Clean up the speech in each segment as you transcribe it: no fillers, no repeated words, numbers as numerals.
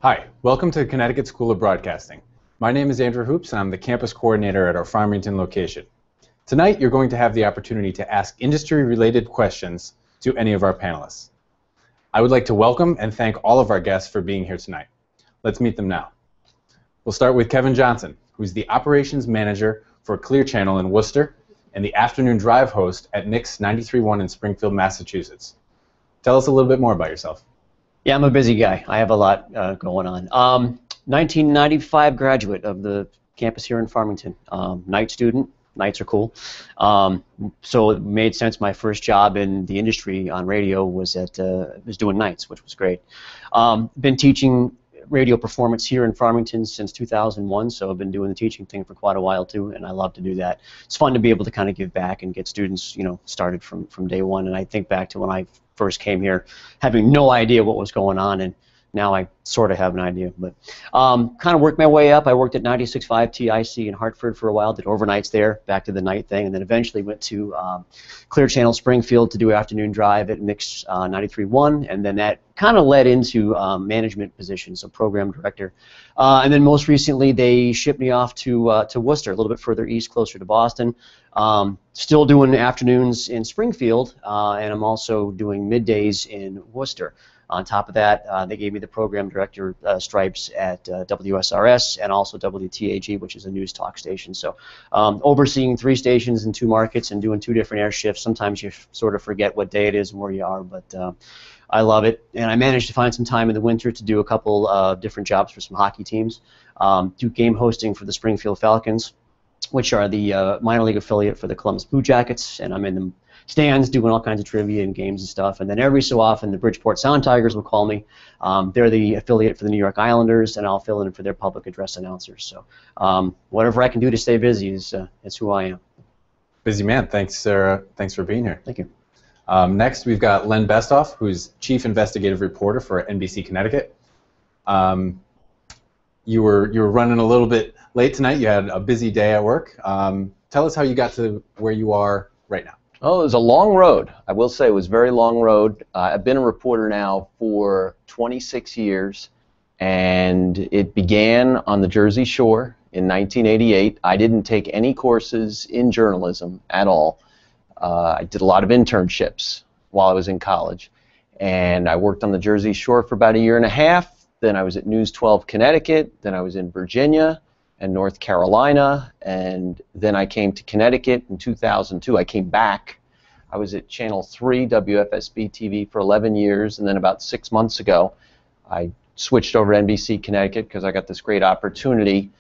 Hi, welcome to the Connecticut School of Broadcasting. My name is Andrew Hoops, and I'm the campus coordinator at our Farmington location. Tonight, you're going to have the opportunity to ask industry-related questions to any of our panelists. I would like to welcome and thank all of our guests for being here tonight. Let's meet them now. We'll start with Kevin Johnson, who's the operations manager for Clear Channel in Worcester and the afternoon drive host at Nick's 93.1 in Springfield, Massachusetts. Tell us a little bit more about yourself. Yeah, I'm a busy guy. I have a lot going on. 1995 graduate of the campus here in Farmington. Night student. Nights are cool. So it made sense. My first job in the industry on radio was doing nights, which was great. Been teaching radio performance here in Farmington since 2001, so I've been doing the teaching thing for quite a while too, and I love to do that. It's fun to be able to kind of give back and get students, started from day one. And I think back to when I first came here, having no idea what was going on, and now I sort of have an idea. But kind of worked my way up. I worked at 96.5 TIC in Hartford for a while, did overnights there, back to the night thing, and then eventually went to Clear Channel Springfield to do afternoon drive at Mix 93.1, and then that kind of led into management positions, so program director. And then most recently, they shipped me off to Worcester, a little bit further east, closer to Boston. Still doing afternoons in Springfield, and I'm also doing middays in Worcester. On top of that, they gave me the program director stripes at WSRS and also WTAG, which is a news talk station. So overseeing 3 stations in 2 markets and doing 2 different air shifts. Sometimes you sort of forget what day it is and where you are, but I love it. And I managed to find some time in the winter to do a couple different jobs for some hockey teams. Do game hosting for the Springfield Falcons, which are the minor league affiliate for the Columbus Blue Jackets, and I'm in the stands doing all kinds of trivia and games and stuff. And then every so often the Bridgeport Sound Tigers will call me. They're the affiliate for the New York Islanders, and I'll fill in for their public address announcers. So whatever I can do to stay busy is who I am. Busy man. Thanks for being here. Thank you. Next, we've got Len Bestoff, who's Chief Investigative Reporter for NBC Connecticut. You were running a little bit late tonight. You had a busy day at work. Tell us how you got to where you are right now. Oh, it was a long road. I will say it was a very long road. I've been a reporter now for 26 years, and it began on the Jersey Shore in 1988. I didn't take any courses in journalism at all. I did a lot of internships while I was in college, and I worked on the Jersey Shore for about 1.5 years. Then I was at News 12 Connecticut. Then I was in Virginia and North Carolina, and then I came to Connecticut in 2002. I came back. I was at Channel 3, WFSB TV, for 11 years, and then about 6 months ago, I switched over to NBC Connecticut because I got this great opportunity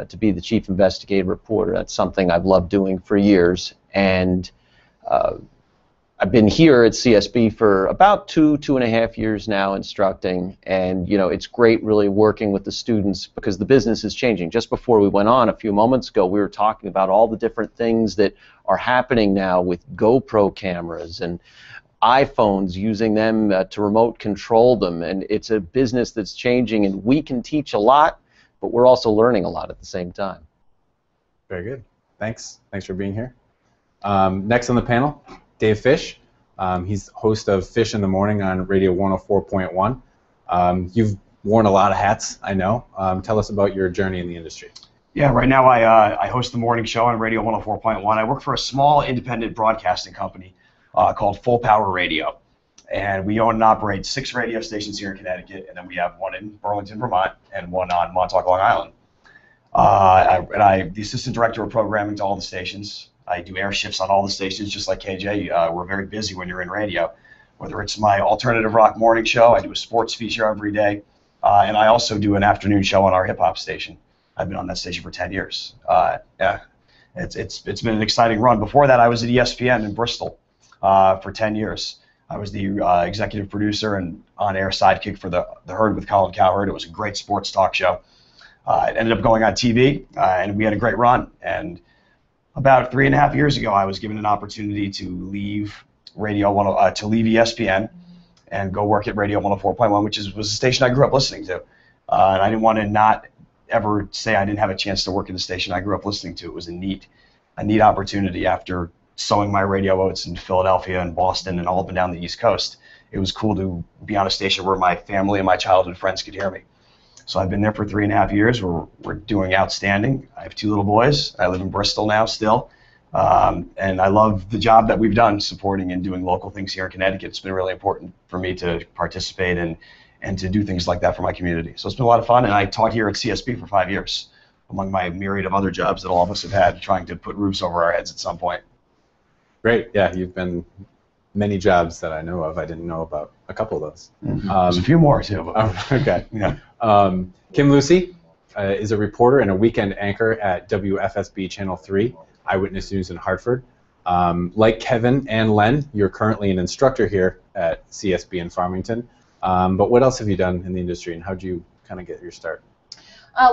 to be the chief investigative reporter. That's something I've loved doing for years, and I've been here at CSB for about 2.5 years now instructing, and it's great really working with the students because the business is changing. Just before we went on a few moments ago, we were talking about all the different things that are happening now with GoPro cameras and iPhones, using them to remote control them, and it's a business that's changing, and we can teach a lot, but we're also learning a lot at the same time. Very good. Thanks for being here. Next on the panel, Dave Fish. He's host of Fish in the Morning on Radio 104.1. You've worn a lot of hats, I know. Tell us about your journey in the industry. Yeah, right now I host the morning show on Radio 104.1. I work for a small independent broadcasting company called Full Power Radio. And we own and operate 6 radio stations here in Connecticut, and then we have one in Burlington, Vermont, and one on Montauk, Long Island. I'm the assistant director of programming to all the stations. I do air shifts on all the stations, just like KJ. We're very busy when you're in radio. Whether it's my alternative rock morning show, I do a sports feature every day, and I also do an afternoon show on our hip hop station. I've been on that station for 10 years. Yeah, it's been an exciting run. Before that, I was at ESPN in Bristol for 10 years. I was the executive producer and on-air sidekick for the Herd with Colin Cowherd. It was a great sports talk show. It ended up going on TV, and we had a great run. And about 3.5 years ago, I was given an opportunity to leave leave ESPN and go work at Radio 104.1, which was a station I grew up listening to. And I didn't want to not ever say I didn't have a chance to work in the station I grew up listening to. It was a neat opportunity after sowing my radio oats in Philadelphia and Boston and all up and down the East Coast. It was cool to be on a station where my family and my childhood friends could hear me. So I've been there for 3.5 years. We're doing outstanding. I have 2 little boys. I live in Bristol now still. And I love the job that we've done supporting and doing local things here in Connecticut. It's been really important for me to participate and to do things like that for my community. So it's been a lot of fun, and I taught here at CSB for 5 years, among my myriad of other jobs that all of us have had, trying to put roofs over our heads at some point. Great. Yeah, you've been many jobs that I know of. I didn't know about a couple of those. There's a few more, too. But, okay. yeah. Kim Lucy is a reporter and a weekend anchor at WFSB Channel 3, Eyewitness News in Hartford. Like Kevin and Len, you're currently an instructor here at CSB in Farmington. But what else have you done in the industry, and how did you kind of get your start?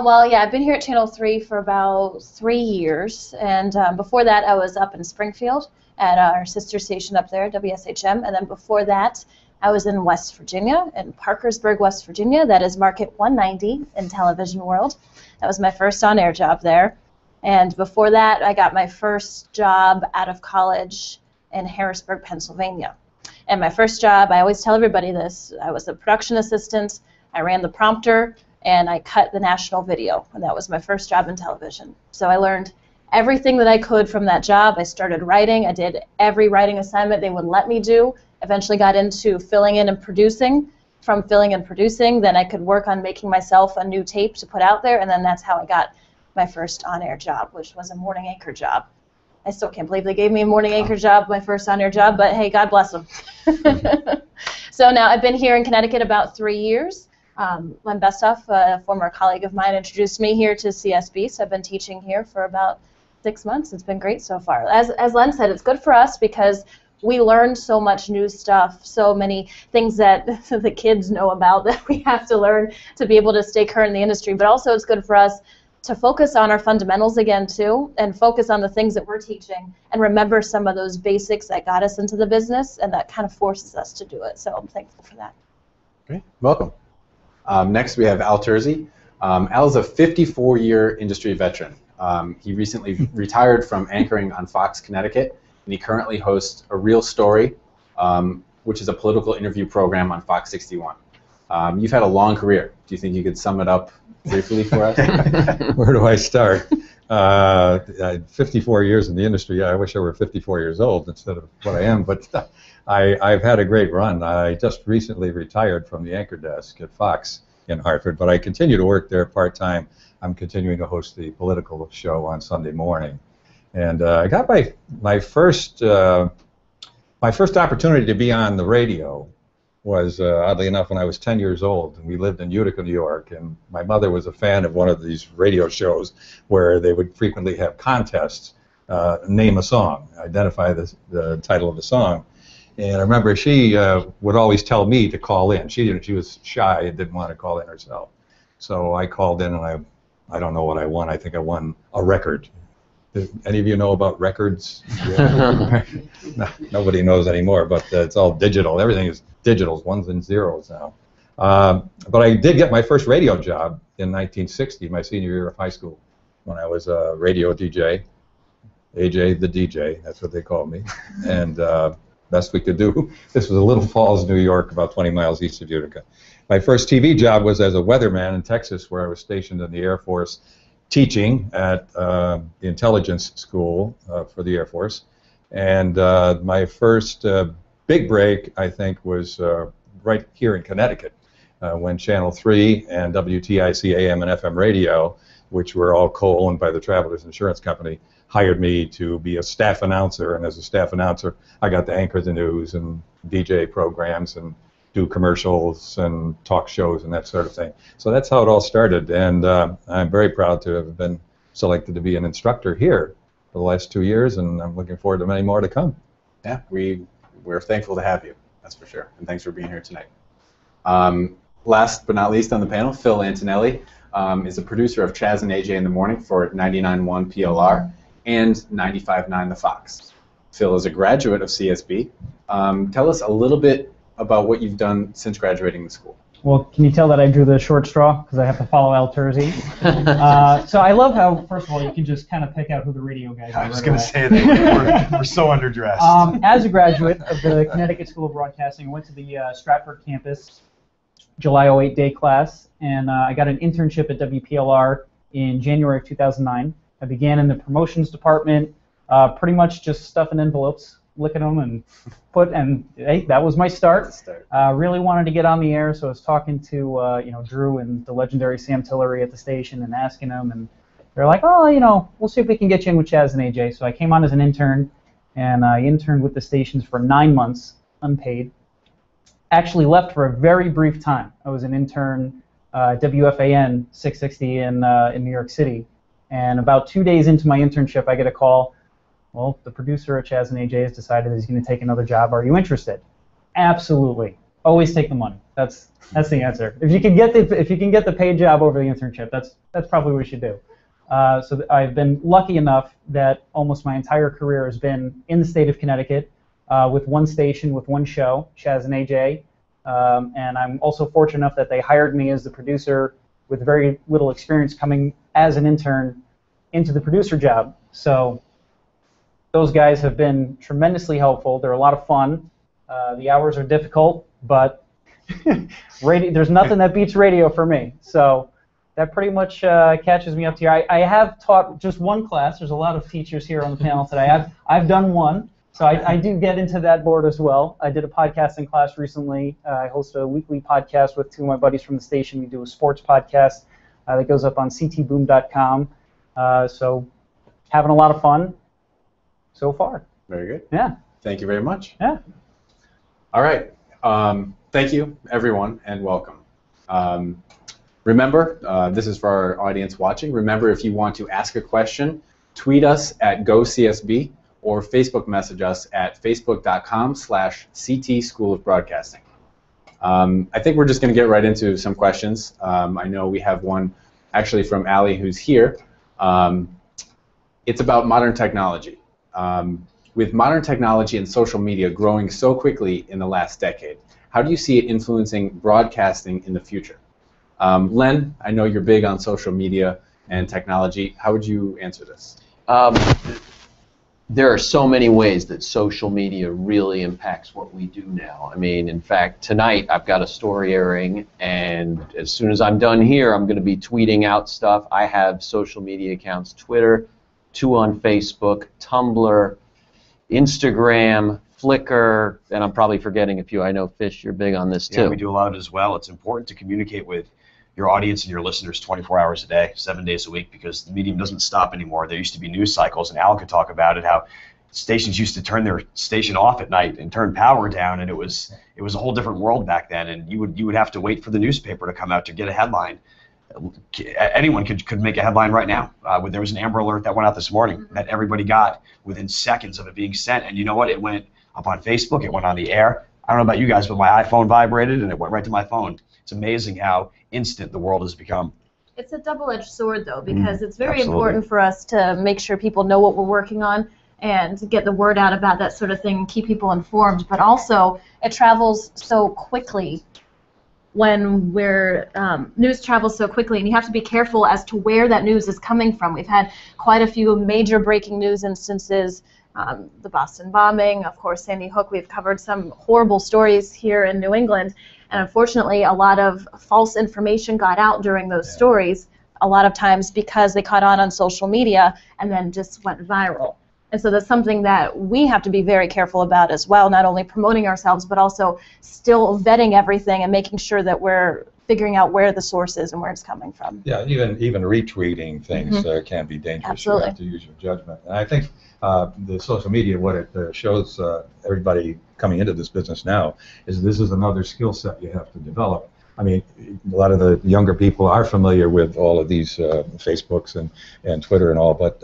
Well, yeah, I've been here at Channel 3 for about 3 years, and before that I was up in Springfield at our sister station up there, WSHM, and then before that I was in West Virginia, in Parkersburg, West Virginia. That is Market 190 in television world. That was my first on-air job there. And before that, I got my first job out of college in Harrisburg, Pennsylvania. And my first job, I always tell everybody this, I was a production assistant, I ran the prompter, and I cut the national video. And that was my first job in television. So I learned everything that I could from that job. I started writing. I did every writing assignment they would let me do. Eventually got into filling in and producing. From filling and producing, then I could work on making myself a new tape to put out there, and then that's how I got my first on-air job, which was a morning anchor job. I still can't believe they gave me a morning anchor job, my first on-air job, but hey, God bless them. So now I've been here in Connecticut about 3 years. Len Bestoff, a former colleague of mine, introduced me here to CSB, so I've been teaching here for about 6 months. It's been great so far. As Len said, it's good for us because we learn so much new stuff, so many things that the kids know about that we have to learn to be able to stay current in the industry, but also it's good for us to focus on our fundamentals again too, and focus on the things that we're teaching, and remember some of those basics that got us into the business, and that kind of forces us to do it. So I'm thankful for that. Great, welcome. Next we have Al Terzi. Al's a 54-year industry veteran. He recently retired from anchoring on Fox Connecticut, and he currently hosts A Real Story, which is a political interview program on Fox 61. You've had a long career. Do you think you could sum it up briefly for us? Where do I start? 54 years in the industry. I wish I were 54 years old instead of what I am, but I've had a great run. I just recently retired from the anchor desk at Fox in Hartford, but I continue to work there part-time. I'm continuing to host the political show on Sunday morning. And I got my first opportunity to be on the radio was, oddly enough, when I was 10 years old, and we lived in Utica, New York, and my mother was a fan of one of these radio shows where they would frequently have contests, name a song, identify the title of the song. And I remember she would always tell me to call in. She was shy and didn't want to call in herself. So I called in, and I don't know what I won. I think I won a record. Do any of you know about records? No, nobody knows anymore, but it's all digital. Everything is digital, ones and zeros now. But I did get my first radio job in 1960, my senior year of high school, when I was a radio DJ. AJ the DJ, that's what they called me. And best we could do. This was a Little Falls, New York, about 20 miles east of Utica. My first TV job was as a weatherman in Texas, where I was stationed in the Air Force, teaching at the intelligence school for the Air Force. And my first big break, I think, was right here in Connecticut, when Channel 3 and WTIC AM and FM radio, which were all co-owned by the Travelers Insurance Company, hired me to be a staff announcer. And as a staff announcer, I got to anchor the news and DJ programs and do commercials and talk shows and that sort of thing. So that's how it all started, and I'm very proud to have been selected to be an instructor here for the last 2 years, and I'm looking forward to many more to come. Yeah, we're thankful to have you, that's for sure, and thanks for being here tonight. Last but not least on the panel, Phil Antonelli is a producer of Chaz and AJ in the Morning for 99.1 PLR and 95.9 The Fox. Phil is a graduate of CSB. Tell us a little bit about what you've done since graduating the school. Well, can you tell that I drew the short straw because I have to follow Al Terzi? So I love how, first of all, you can just kind of pick out who the radio guys are. I was going to say that we're so underdressed. As a graduate of the Connecticut School of Broadcasting, I went to the Stratford campus July '08 day class, and I got an internship at WPLR in January of 2009. I began in the promotions department, pretty much just stuffing envelopes, licking them, and hey, that was my start. Really wanted to get on the air, so I was talking to Drew and the legendary Sam Tillery at the station and asking them, and they're like, oh, we'll see if we can get you in with Chaz and AJ. So I came on as an intern, and I interned with the stations for 9 months, unpaid. Actually left for a very brief time. I was an intern WFAN 660 in New York City, and about 2 days into my internship, I get a call. Well, the producer at Chaz and AJ has decided he's going to take another job. Are you interested? Absolutely. Always take the money. That's the answer. If you can get the paid job over the internship, that's probably what you should do. So I've been lucky enough that almost my entire career has been in the state of Connecticut, with one station, with one show, Chaz and AJ. And I'm also fortunate enough that they hired me as the producer with very little experience coming as an intern into the producer job. So those guys have been tremendously helpful. They're a lot of fun. The hours are difficult, but there's nothing that beats radio for me. So that pretty much catches me up to here. I have taught just one class. There's a lot of teachers here on the panel today. I've done one. So I do get into that board as well. I did a podcasting class recently. I host a weekly podcast with two of my buddies from the station. We do a sports podcast that goes up on ctboom.com. So having a lot of fun so far. Very good. Yeah. Thank you very much. Yeah. All right. Thank you, everyone, and welcome. Remember, this is for our audience watching. Remember, if you want to ask a question, tweet us at GoCSB. Or Facebook message us at facebook.com/CT School of Broadcasting. I think we're just going to get right into some questions. I know we have one actually from Allie who's here. It's about modern technology. With modern technology and social media growing so quickly in the last decade, how do you see it influencing broadcasting in the future? Len, I know you're big on social media and technology. How would you answer this? There are so many ways that social media really impacts what we do now. I mean, in fact, tonight I've got a story airing, and as soon as I'm done here, I'm going to be tweeting out stuff. I have social media accounts, Twitter, 2 on Facebook, Tumblr, Instagram, Flickr, and I'm probably forgetting a few. I know, Fish, you're big on this too. Yeah, we do a lot of it as well. It's important to communicate with your audience and your listeners 24 hours a day, 7 days a week, because the medium doesn't stop anymore. There used to be news cycles, and Al could talk about it, how stations used to turn their station off at night and turn power down, and it was a whole different world back then, and you would have to wait for the newspaper to come out to get a headline. Anyone could make a headline right now. There was an Amber Alert that went out this morning that everybody got within seconds of it being sent, and you know what? It went up on Facebook, it went on the air. I don't know about you guys, but my iPhone vibrated, and it went right to my phone. It's amazing how instant the world has become. It's a double-edged sword, though, because it's very important for us to make sure people know what we're working on and get the word out about that sort of thing and keep people informed. But also, it travels so quickly when news travels so quickly, and you have to be careful as to where that news is coming from. We've had quite a few major breaking news instances, the Boston bombing, of course, Sandy Hook. We've covered some horrible stories here in New England. And unfortunately, a lot of false information got out during those stories, a lot of times because they caught on social media and then just went viral. And so that's something that we have to be very careful about as well, not only promoting ourselves, but also still vetting everything and making sure that we're figuring out where the source is and where it's coming from. Yeah, even retweeting things can be dangerous. Absolutely. You have to use your judgment. And I think the social media, what it shows everybody coming into this business now, is this is another skill set you have to develop. I mean, a lot of the younger people are familiar with all of these Facebooks and Twitter and all, but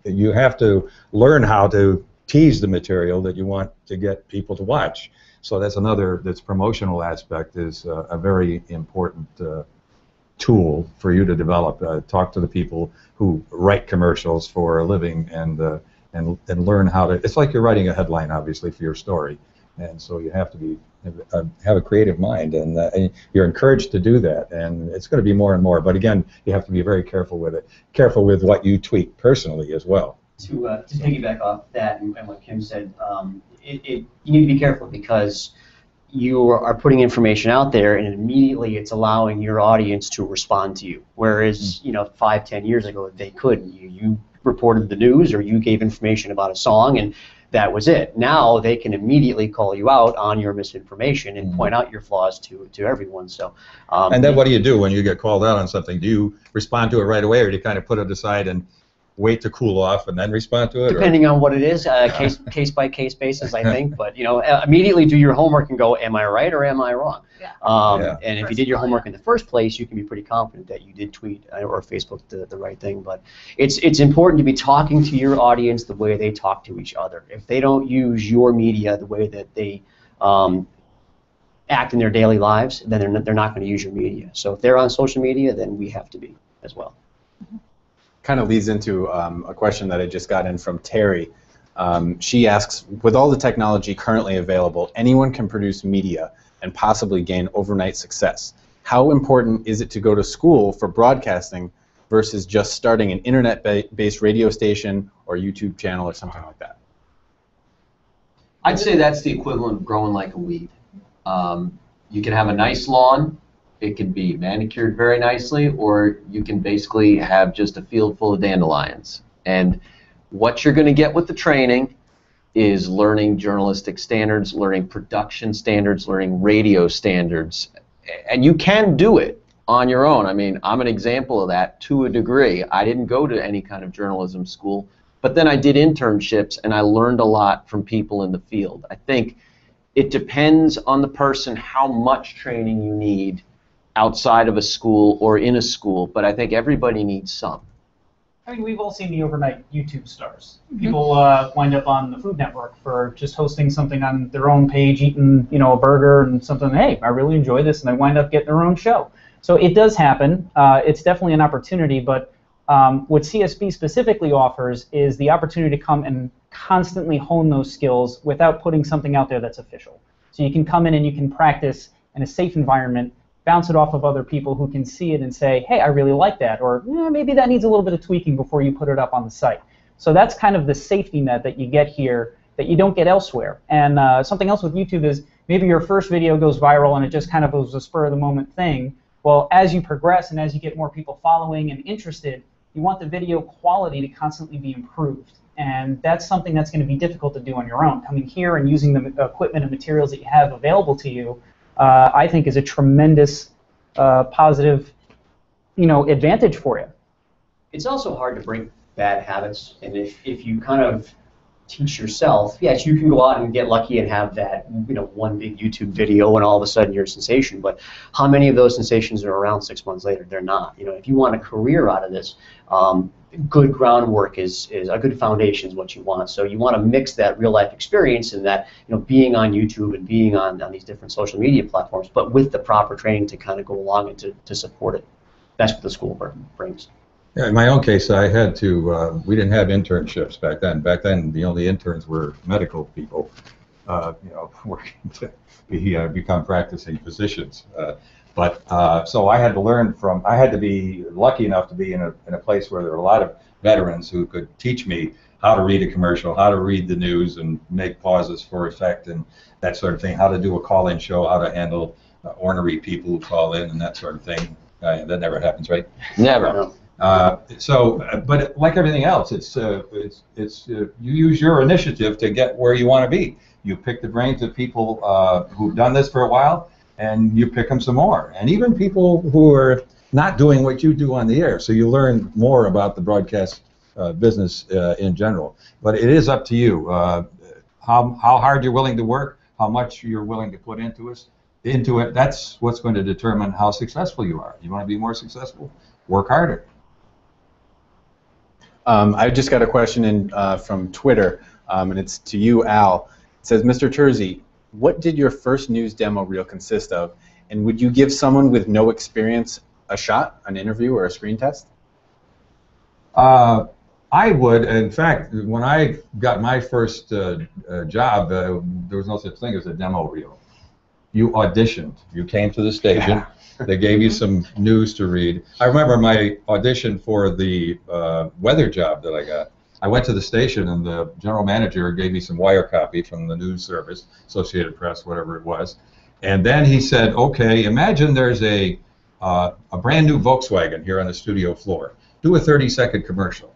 you have to learn how to tease the material that you want to get people to watch. So that's another, this promotional aspect is a very important tool for you to develop. Talk to the people who write commercials for a living and learn how to, it's like you're writing a headline, obviously, for your story. And so you have to have a creative mind, and you're encouraged to do that, and it's going to be more and more. But again, you have to be very careful with it. Careful with what you tweet personally as well. To piggyback off that and what Kim said, you need to be careful because you are putting information out there, and immediately it's allowing your audience to respond to you. Whereas, 5, 10 years ago, they couldn't. You reported the news or you gave information about a song, and that was it. Now they can immediately call you out on your misinformation and point out your flaws to everyone. So, and then what do you do when you get called out on something? Do you respond to it right away, or do you kind of put it aside and wait to cool off and then respond to it? Depending on what it is, case by case basis, I think. But immediately do your homework and go, am I right or am I wrong? Yeah. And if you did your homework in the first place, you can be pretty confident that you did tweet or Facebook the right thing. But it's important to be talking to your audience the way they talk to each other. If they don't use your media the way that they act in their daily lives, then they're not going to use your media. So if they're on social media, then we have to be as well. Kind of leads into a question that I just got in from Terry. She asks, with all the technology currently available, anyone can produce media and possibly gain overnight success. How important is it to go to school for broadcasting versus just starting an internet-based radio station or YouTube channel or something like that? I'd say that's the equivalent of growing like a weed. You can have a nice lawn. It can be manicured very nicely, or you can basically have just a field full of dandelions. And what you're going to get with the training is learning journalistic standards, learning production standards, learning radio standards. And you can do it on your own. I mean, I'm an example of that to a degree. I didn't go to any kind of journalism school, but then I did internships and I learned a lot from people in the field. I think it depends on the person how much training you need outside of a school or in a school, but I think everybody needs some. I mean, we've all seen the overnight YouTube stars. People wind up on the Food Network for just hosting something on their own page, eating, a burger and something. Hey, I really enjoy this, and they wind up getting their own show. So it does happen. It's definitely an opportunity, but what CSB specifically offers is the opportunity to come and constantly hone those skills without putting something out there that's official. So you can come in and you can practice in a safe environment, bounce it off of other people who can see it and say, hey, I really like that, or maybe that needs a little bit of tweaking before you put it up on the site. So that's kind of the safety net that you get here that you don't get elsewhere. And something else with YouTube is maybe your first video goes viral and it just kind of was a spur-of-the-moment thing. Well, as you progress and as you get more people following and interested, you want the video quality to constantly be improved. And that's something that's going to be difficult to do on your own. Coming here and using the equipment and materials that you have available to you, I think is a tremendous positive, advantage for you. It's also hard to break bad habits, and if you kind of teach yourself, yes, you can go out and get lucky and have that, one big YouTube video and all of a sudden you're a sensation, but how many of those sensations are around 6 months later? They're not. If you want a career out of this, good groundwork is a good foundation is what you want. So you want to mix that real life experience and that, being on YouTube and being on these different social media platforms, but with the proper training to kind of go along and to support it. That's what the school brings. Yeah, in my own case, I had to, we didn't have internships back then. Back then, the only interns were medical people, working to become practicing physicians. So I had to learn I had to be lucky enough to be in a place where there were a lot of veterans who could teach me how to read a commercial, how to read the news and make pauses for effect and that sort of thing, how to do a call-in show, how to handle ornery people who call in and that sort of thing. That never happens, right? Never. No. But like everything else, it's you use your initiative to get where you want to be. You pick the brains of people who've done this for a while, and you pick them some more. And even people who are not doing what you do on the air, so you learn more about the broadcast business in general. But it is up to you how hard you're willing to work, how much you're willing to put into it. That's what's going to determine how successful you are. You want to be more successful? Work harder. I just got a question in from Twitter, and it's to you, Al. It says, Mr. Terzi, what did your first news demo reel consist of, and would you give someone with no experience a shot, an interview, or a screen test? I would. In fact, when I got my first job, there was no such thing as a demo reel. You auditioned. You came to the station. Yeah. They gave you some news to read. I remember my audition for the weather job that I got. I went to the station, and the general manager gave me some wire copy from the news service, Associated Press, whatever it was, And then he said, okay, imagine there's a brand new Volkswagen here on the studio floor. Do a 30-second commercial.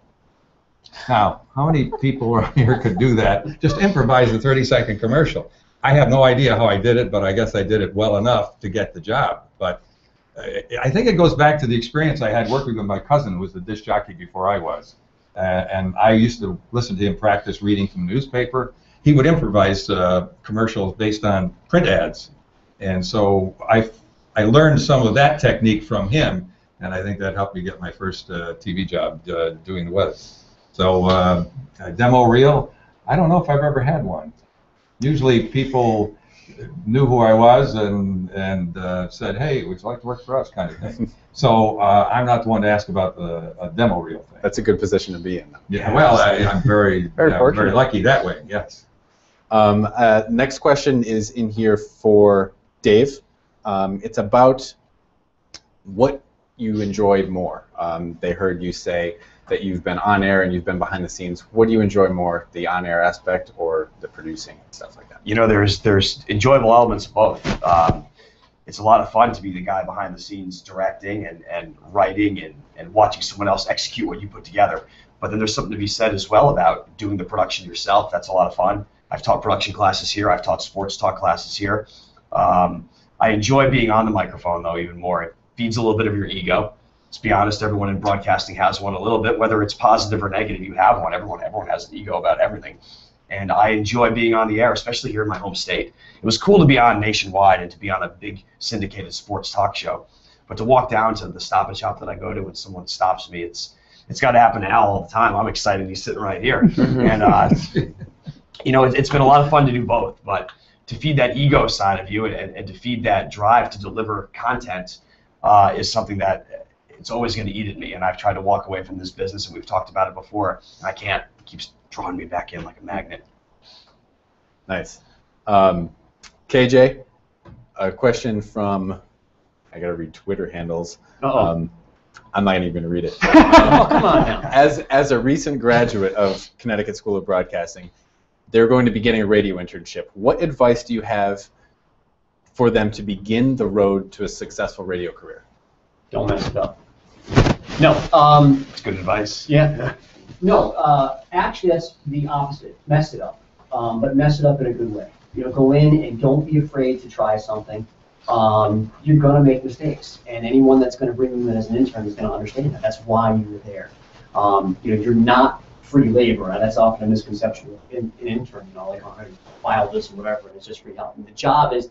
Now, how many people around here could do that? Just improvise a 30-second commercial. I have no idea how I did it, but I guess I did it well enough to get the job. But I think it goes back to the experience I had working with my cousin, who was the disc jockey before I was. And I used to listen to him practice reading from the newspaper. He would improvise commercials based on print ads. And so I learned some of that technique from him, and I think that helped me get my first TV job doing the weather. So a demo reel, I don't know if I've ever had one. Usually people knew who I was and said, hey, would you like to work for us, kind of thing. So I'm not the one to ask about a demo reel thing. That's a good position to be in, though. Yeah, well, I'm very lucky that way, yes. Next question is in here for Dave. It's about what you enjoyed more. They heard you say that you've been on air and you've been behind the scenes. What do you enjoy more, the on-air aspect or the producing, stuff like that? You know, there's enjoyable elements of both. It's a lot of fun to be the guy behind the scenes directing and writing and watching someone else execute what you put together. But then there's something to be said as well about doing the production yourself. That's a lot of fun. I've taught production classes here. I've taught sports talk classes here. I enjoy being on the microphone, though, even more. It feeds a little bit of your ego. Let's be honest, everyone in broadcasting has one a little bit, whether it's positive or negative. You have one. Everyone has an ego about everything. And I enjoy being on the air, especially here in my home state. It was cool to be on nationwide and to be on a big syndicated sports talk show. But to walk down to the Stop and Shop that I go to when someone stops me, it's got to happen to Al all the time. I'm excited he's sitting right here. And, you know, it's been a lot of fun to do both. But to feed that ego side of you and to feed that drive to deliver content is something that it's always going to eat at me. And I've tried to walk away from this business, and we've talked about it before, and I can't. It keeps drawing me back in like a magnet. Nice. KJ, a question from, I got to read Twitter handles. I'm not even going to read it. Oh, come on now. As a recent graduate of Connecticut School of Broadcasting, they're going to be getting a radio internship. What advice do you have for them to begin the road to a successful radio career? Don't mess it up. No. It's good advice. Yeah. No, actually that's the opposite. Mess it up. But mess it up in a good way. You know, go in and don't be afraid to try something. You're going to make mistakes. And anyone that's going to bring you in as an intern is going to understand that. That's why you were there. You know, you're not free labor. And that's often a misconception in intern. You know, like, oh, I file this and whatever, and it's just free help. And the job is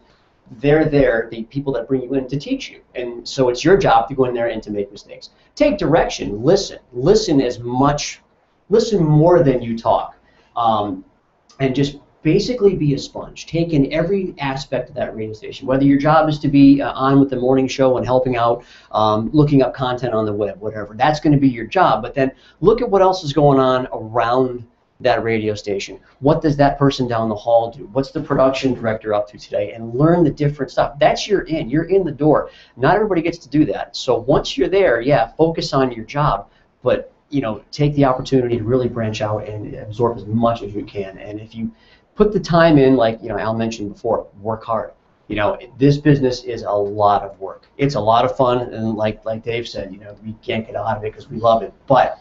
they're there, the people that bring you in, to teach you. And so it's your job to go in there and to make mistakes. Take direction. Listen. Listen more than you talk. And just basically be a sponge. Take in every aspect of that radio station. Whether your job is to be on with the morning show and helping out, looking up content on the web, whatever. That's going to be your job. But then look at what else is going on around that radio station. What does that person down the hall do? What's the production director up to today? And learn the different stuff. That's your in. You're in the door. Not everybody gets to do that. So once you're there, yeah, focus on your job. But, you know, take the opportunity to really branch out and absorb as much as you can. And if you put the time in, like, you know, Al mentioned before, work hard. You know, this business is a lot of work. It's a lot of fun, and like Dave said, you know, we can't get out of it because we love it. But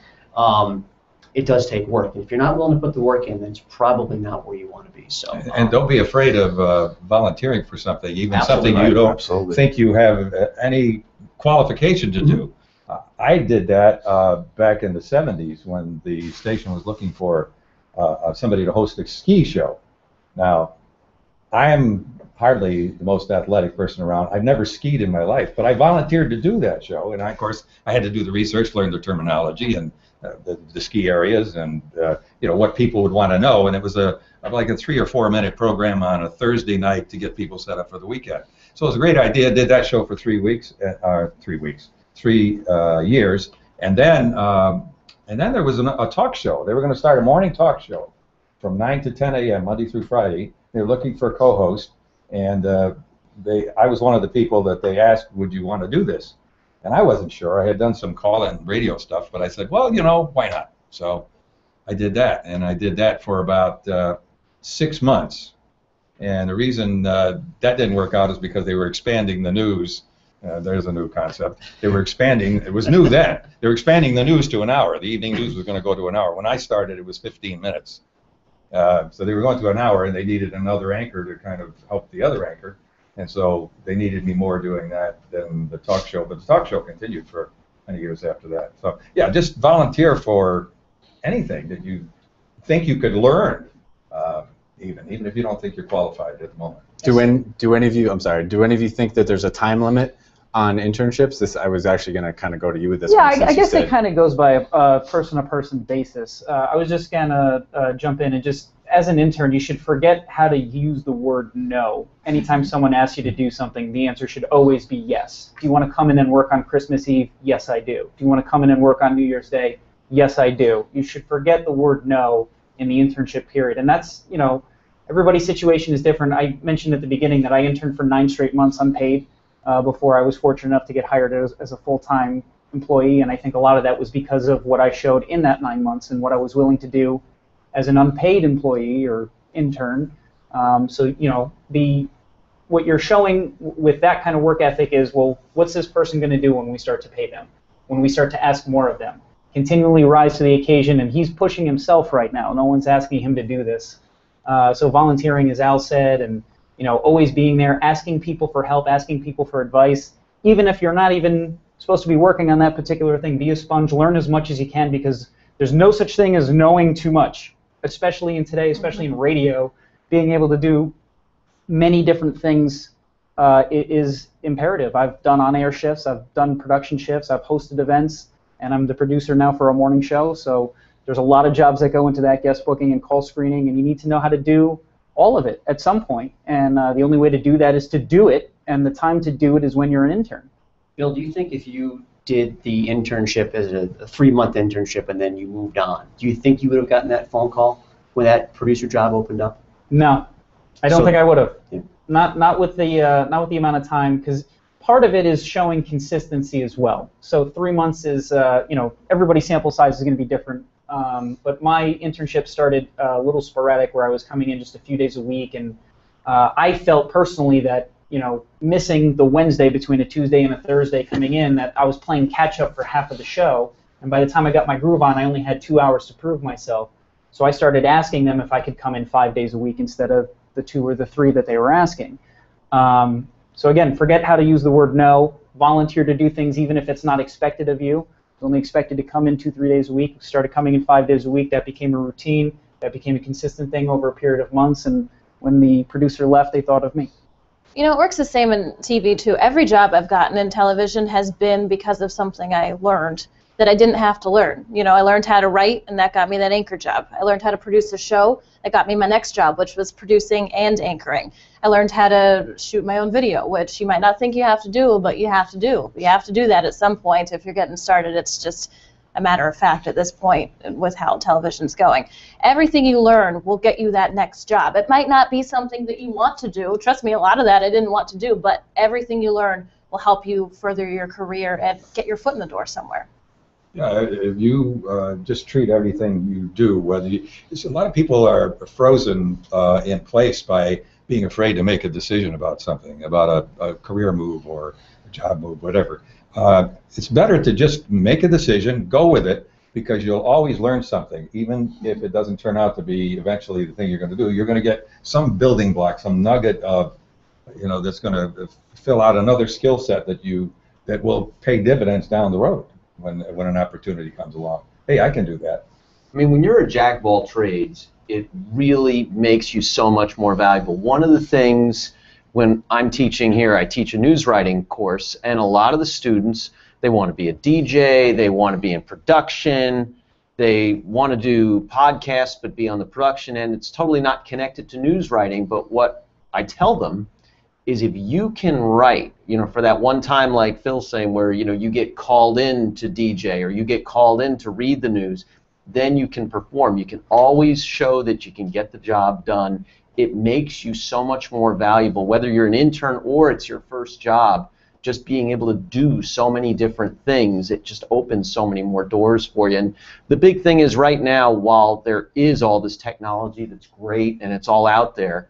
it does take work. If you're not willing to put the work in, then it's probably not where you want to be. So. And don't be afraid of volunteering for something, even Absolutely. something you don't think you have any qualification to do. I did that back in the 70s when the station was looking for somebody to host a ski show. Now, I am hardly the most athletic person around. I've never skied in my life, but I volunteered to do that show, and of course I had to do the research, learn the terminology and the ski areas, and you know, what people would want to know. And it was like a 3 or 4 minute program on a Thursday night to get people set up for the weekend. So it was a great idea. Did that show for 3 years, and then there was a talk show. They were going to start a morning talk show from 9 to 10 a.m. Monday through Friday. They were looking for a co-host, and I was one of the people that they asked, would you want to do this? And I wasn't sure. I had done some call-in radio stuff, but I said, well, you know, why not? So I did that, and I did that for about 6 months. And the reason that didn't work out is because they were expanding the news. There's a new concept. They were expanding. It was new then. They were expanding the news to an hour. The evening news was going to go to an hour. When I started, it was 15 minutes. So they were going to an hour, and they needed another anchor to kind of help the other anchor. And so they needed me more doing that than the talk show. But the talk show continued for many years after that. So yeah, just volunteer for anything that you think you could learn, even if you don't think you're qualified at the moment. Do any of you? I'm sorry. Do any of you think that there's a time limit on internships? I was actually going to kind of go to you with this. Yeah, one, I guess it kind of goes by a person-to-person basis. I was just going to jump in and just, as an intern, you should forget how to use the word no. Anytime someone asks you to do something, the answer should always be yes. Do you want to come in and work on Christmas Eve? Yes, I do. Do you want to come in and work on New Year's Day? Yes, I do. You should forget the word no in the internship period. And that's, everybody's situation is different. I mentioned at the beginning that I interned for 9 straight months unpaid before I was fortunate enough to get hired as a full-time employee, and I think a lot of that was because of what I showed in that 9 months and what I was willing to do as an unpaid employee or intern. What you're showing with that kind of work ethic is, well, what's this person going to do when we start to pay them, when we start to ask more of them? Continually rise to the occasion, and he's pushing himself right now. No one's asking him to do this. So volunteering, as Al said, and always being there, asking people for help, asking people for advice, even if you're not even supposed to be working on that particular thing. Be a sponge, learn as much as you can, because there's no such thing as knowing too much, especially in today, especially in radio. Being able to do many different things is imperative. I've done on-air shifts, I've done production shifts, I've hosted events, and I'm the producer now for a morning show, so there's a lot of jobs that go into that, guest booking and call screening, and you need to know how to do all of it at some point. And the only way to do that is to do it, and the time to do it is when you're an intern. Bill, do you think if you did the internship as a 3-month internship and then you moved on, do you think you would have gotten that phone call when that producer job opened up? No, I don't think I would have. Yeah. Not with the amount of time, because part of it is showing consistency as well. So 3 months is, everybody's sample size is going to be different. But my internship started a little sporadic, where I was coming in just a few days a week, and I felt personally that, missing the Wednesday between a Tuesday and a Thursday coming in, that I was playing catch-up for half of the show, and by the time I got my groove on, I only had 2 hours to prove myself. So I started asking them if I could come in 5 days a week instead of the 2 or the 3 that they were asking. So again, forget how to use the word no, volunteer to do things even if it's not expected of you. Only expected to come in 2-3 days a week. Started coming in 5 days a week. That became a routine. That became a consistent thing over a period of months. And when the producer left, they thought of me. It works the same in TV too. Every job I've gotten in television has been because of something I learned that I didn't have to learn. I learned how to write, and that got me that anchor job. I learned how to produce a show. That got me my next job, which was producing and anchoring. I learned how to shoot my own video, which you might not think you have to do, but you have to do. You have to do that at some point if you're getting started. It's just a matter of fact at this point with how television's going. Everything you learn will get you that next job. It might not be something that you want to do. Trust me, a lot of that I didn't want to do, but everything you learn will help you further your career and get your foot in the door somewhere. Yeah, if you just treat everything you do, a lot of people are frozen in place by being afraid to make a decision about something, about a career move or a job move, whatever. It's better to just make a decision, go with it, because you'll always learn something, even if it doesn't turn out to be eventually the thing you're going to do. You're going to get some building block, some nugget of, that's going to fill out another skill set that will pay dividends down the road when an opportunity comes along. Hey, I can do that. I mean, when you're a jack of all trades, it really makes you so much more valuable. One of the things when I'm teaching here, I teach a news writing course, and a lot of the students, they want to be a DJ, they want to be in production, they want to do podcasts but be on the production end. It's totally not connected to news writing, but what I tell them is if you can write, for that one time like Phil's saying where, you get called in to DJ or you get called in to read the news, then you can perform. You can always show that you can get the job done. It makes you so much more valuable, whether you're an intern or it's your first job. Just being able to do so many different things, it just opens so many more doors for you. And the big thing is right now, while there is all this technology that's great and it's all out there,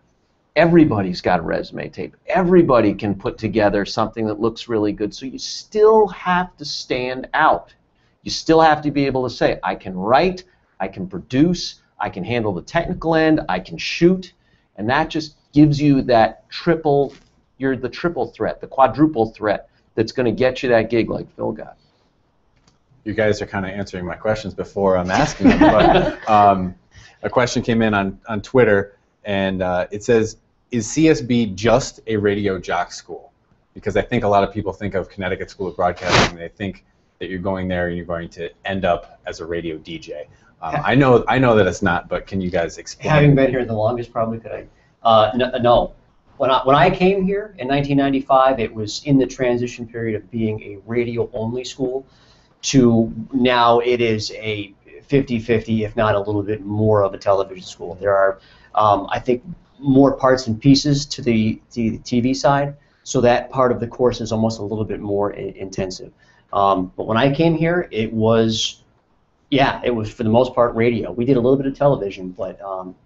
everybody's got a resume tape. Everybody can put together something that looks really good. So you still have to stand out. You still have to be able to say, I can write, I can produce, I can handle the technical end, I can shoot, and that just gives you that triple, you're the triple threat, the quadruple threat that's going to get you that gig like Phil got. You guys are kind of answering my questions before I'm asking them, but a question came in on Twitter, and it says, is CSB just a radio jock school? Because I think a lot of people think of Connecticut School of Broadcasting, and they think that you're going there and you're going to end up as a radio DJ. I know that it's not, but can you guys explain? Having been here the longest, probably could I? No. When I came here in 1995, it was in the transition period of being a radio-only school to now it is a 50-50, if not a little bit more of a television school. There are, I think, more parts and pieces to the TV side, so that part of the course is almost a little bit more intensive. But when I came here, it was for the most part radio. We did a little bit of television, but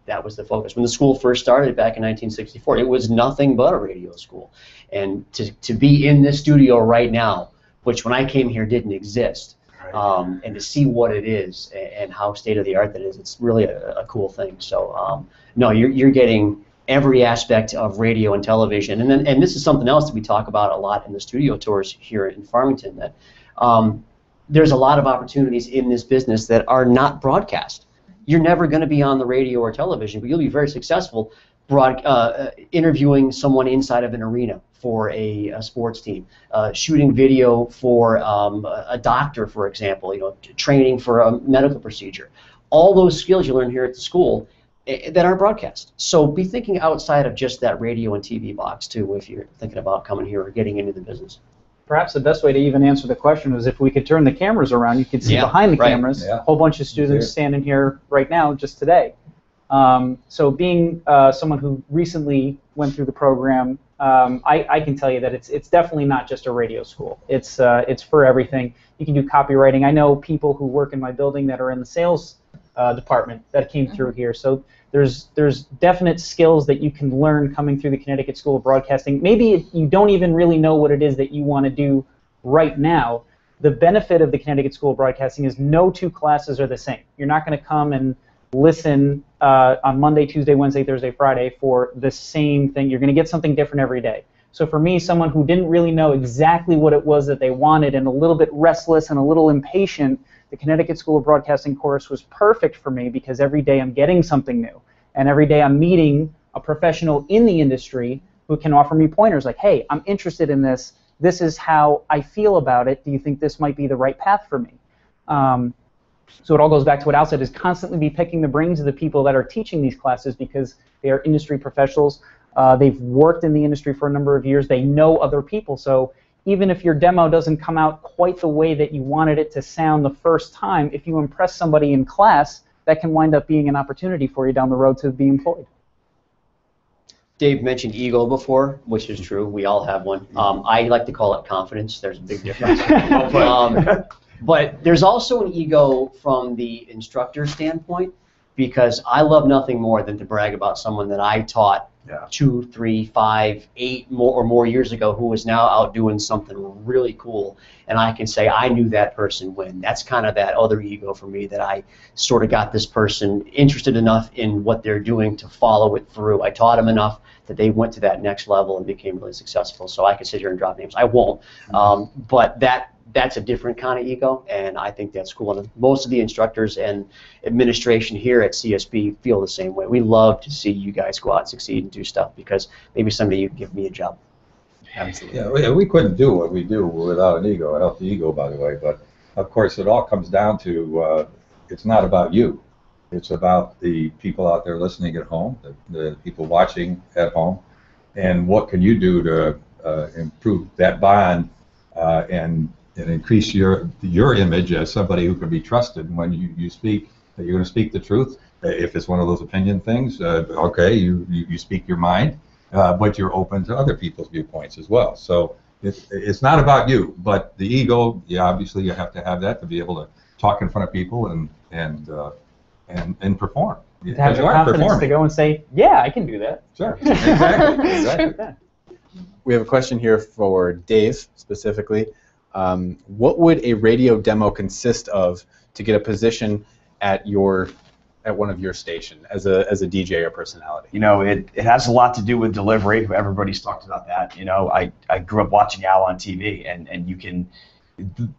that was the focus. When the school first started back in 1964, it was nothing but a radio school. And to be in this studio right now, which when I came here didn't exist, and to see what it is and how state-of-the-art that is, it's really a cool thing. So no, you're getting every aspect of radio and television. And this is something else that we talk about a lot in the studio tours here in Farmington, that there's a lot of opportunities in this business that are not broadcast. You're never going to be on the radio or television, but you'll be very successful interviewing someone inside of an arena for a sports team, shooting video for a doctor, for example, training for a medical procedure. All those skills you learn here at the school that aren't broadcast. So be thinking outside of just that radio and TV box too if you're thinking about coming here or getting into the business. Perhaps the best way to even answer the question is if we could turn the cameras around, you could see behind the cameras a whole bunch of students standing here right now just today. So being someone who recently went through the program, I can tell you that it's definitely not just a radio school. It's for everything. You can do copywriting. I know people who work in my building that are in the sales department that came through here. So there's definite skills that you can learn coming through the Connecticut School of Broadcasting. Maybe you don't even really know what it is that you want to do right now. The benefit of the Connecticut School of Broadcasting is no two classes are the same. You're not going to come and listen on Monday, Tuesday, Wednesday, Thursday, Friday for the same thing. You're going to get something different every day. So for me, someone who didn't really know exactly what it was that they wanted and a little bit restless and a little impatient, the Connecticut School of Broadcasting course was perfect for me because every day I'm getting something new. And every day I'm meeting a professional in the industry who can offer me pointers like, hey, I'm interested in this. This is how I feel about it. Do you think this might be the right path for me? So it all goes back to what Al said, is constantly be picking the brains of the people that are teaching these classes because they are industry professionals. They've worked in the industry for a number of years. They know other people. So even if your demo doesn't come out quite the way that you wanted it to sound the first time, if you impress somebody in class, that can wind up being an opportunity for you down the road to be employed. Dave mentioned ego before, which is true. We all have one. I like to call it confidence. There's a big difference. But there's also an ego from the instructor standpoint, because I love nothing more than to brag about someone that I taught 2, 3, 5, 8 or more years ago who is now out doing something really cool, and I can say I knew that person when. That's kind of that other ego for me, that I sort of got this person interested enough in what they're doing to follow it through. I taught them enough that they went to that next level and became really successful. So I could sit here and drop names. I won't, but that's a different kind of ego, and I think that's cool. And most of the instructors and administration here at CSB feel the same way. We love to see you guys go out and succeed and do stuff, because maybe someday you can give me a job. Absolutely. Yeah, we couldn't do what we do without an ego. I love the ego, by the way, but of course it all comes down to it's not about you. It's about the people out there listening at home, the people watching at home, and what can you do to improve that bond and increase your image as somebody who can be trusted when you speak, that you're going to speak the truth. If it's one of those opinion things, okay, you speak your mind, but you're open to other people's viewpoints as well. So it's not about you, but the ego, obviously you have to have that to be able to talk in front of people and perform. To have the confidence to go and say, yeah, I can do that. Sure. Exactly. Exactly. Yeah. We have a question here for Dave specifically. What would a radio demo consist of to get a position at one of your station as a DJ or personality? You know, it has a lot to do with delivery. Everybody's talked about that. You know, I grew up watching Al on TV, and you can,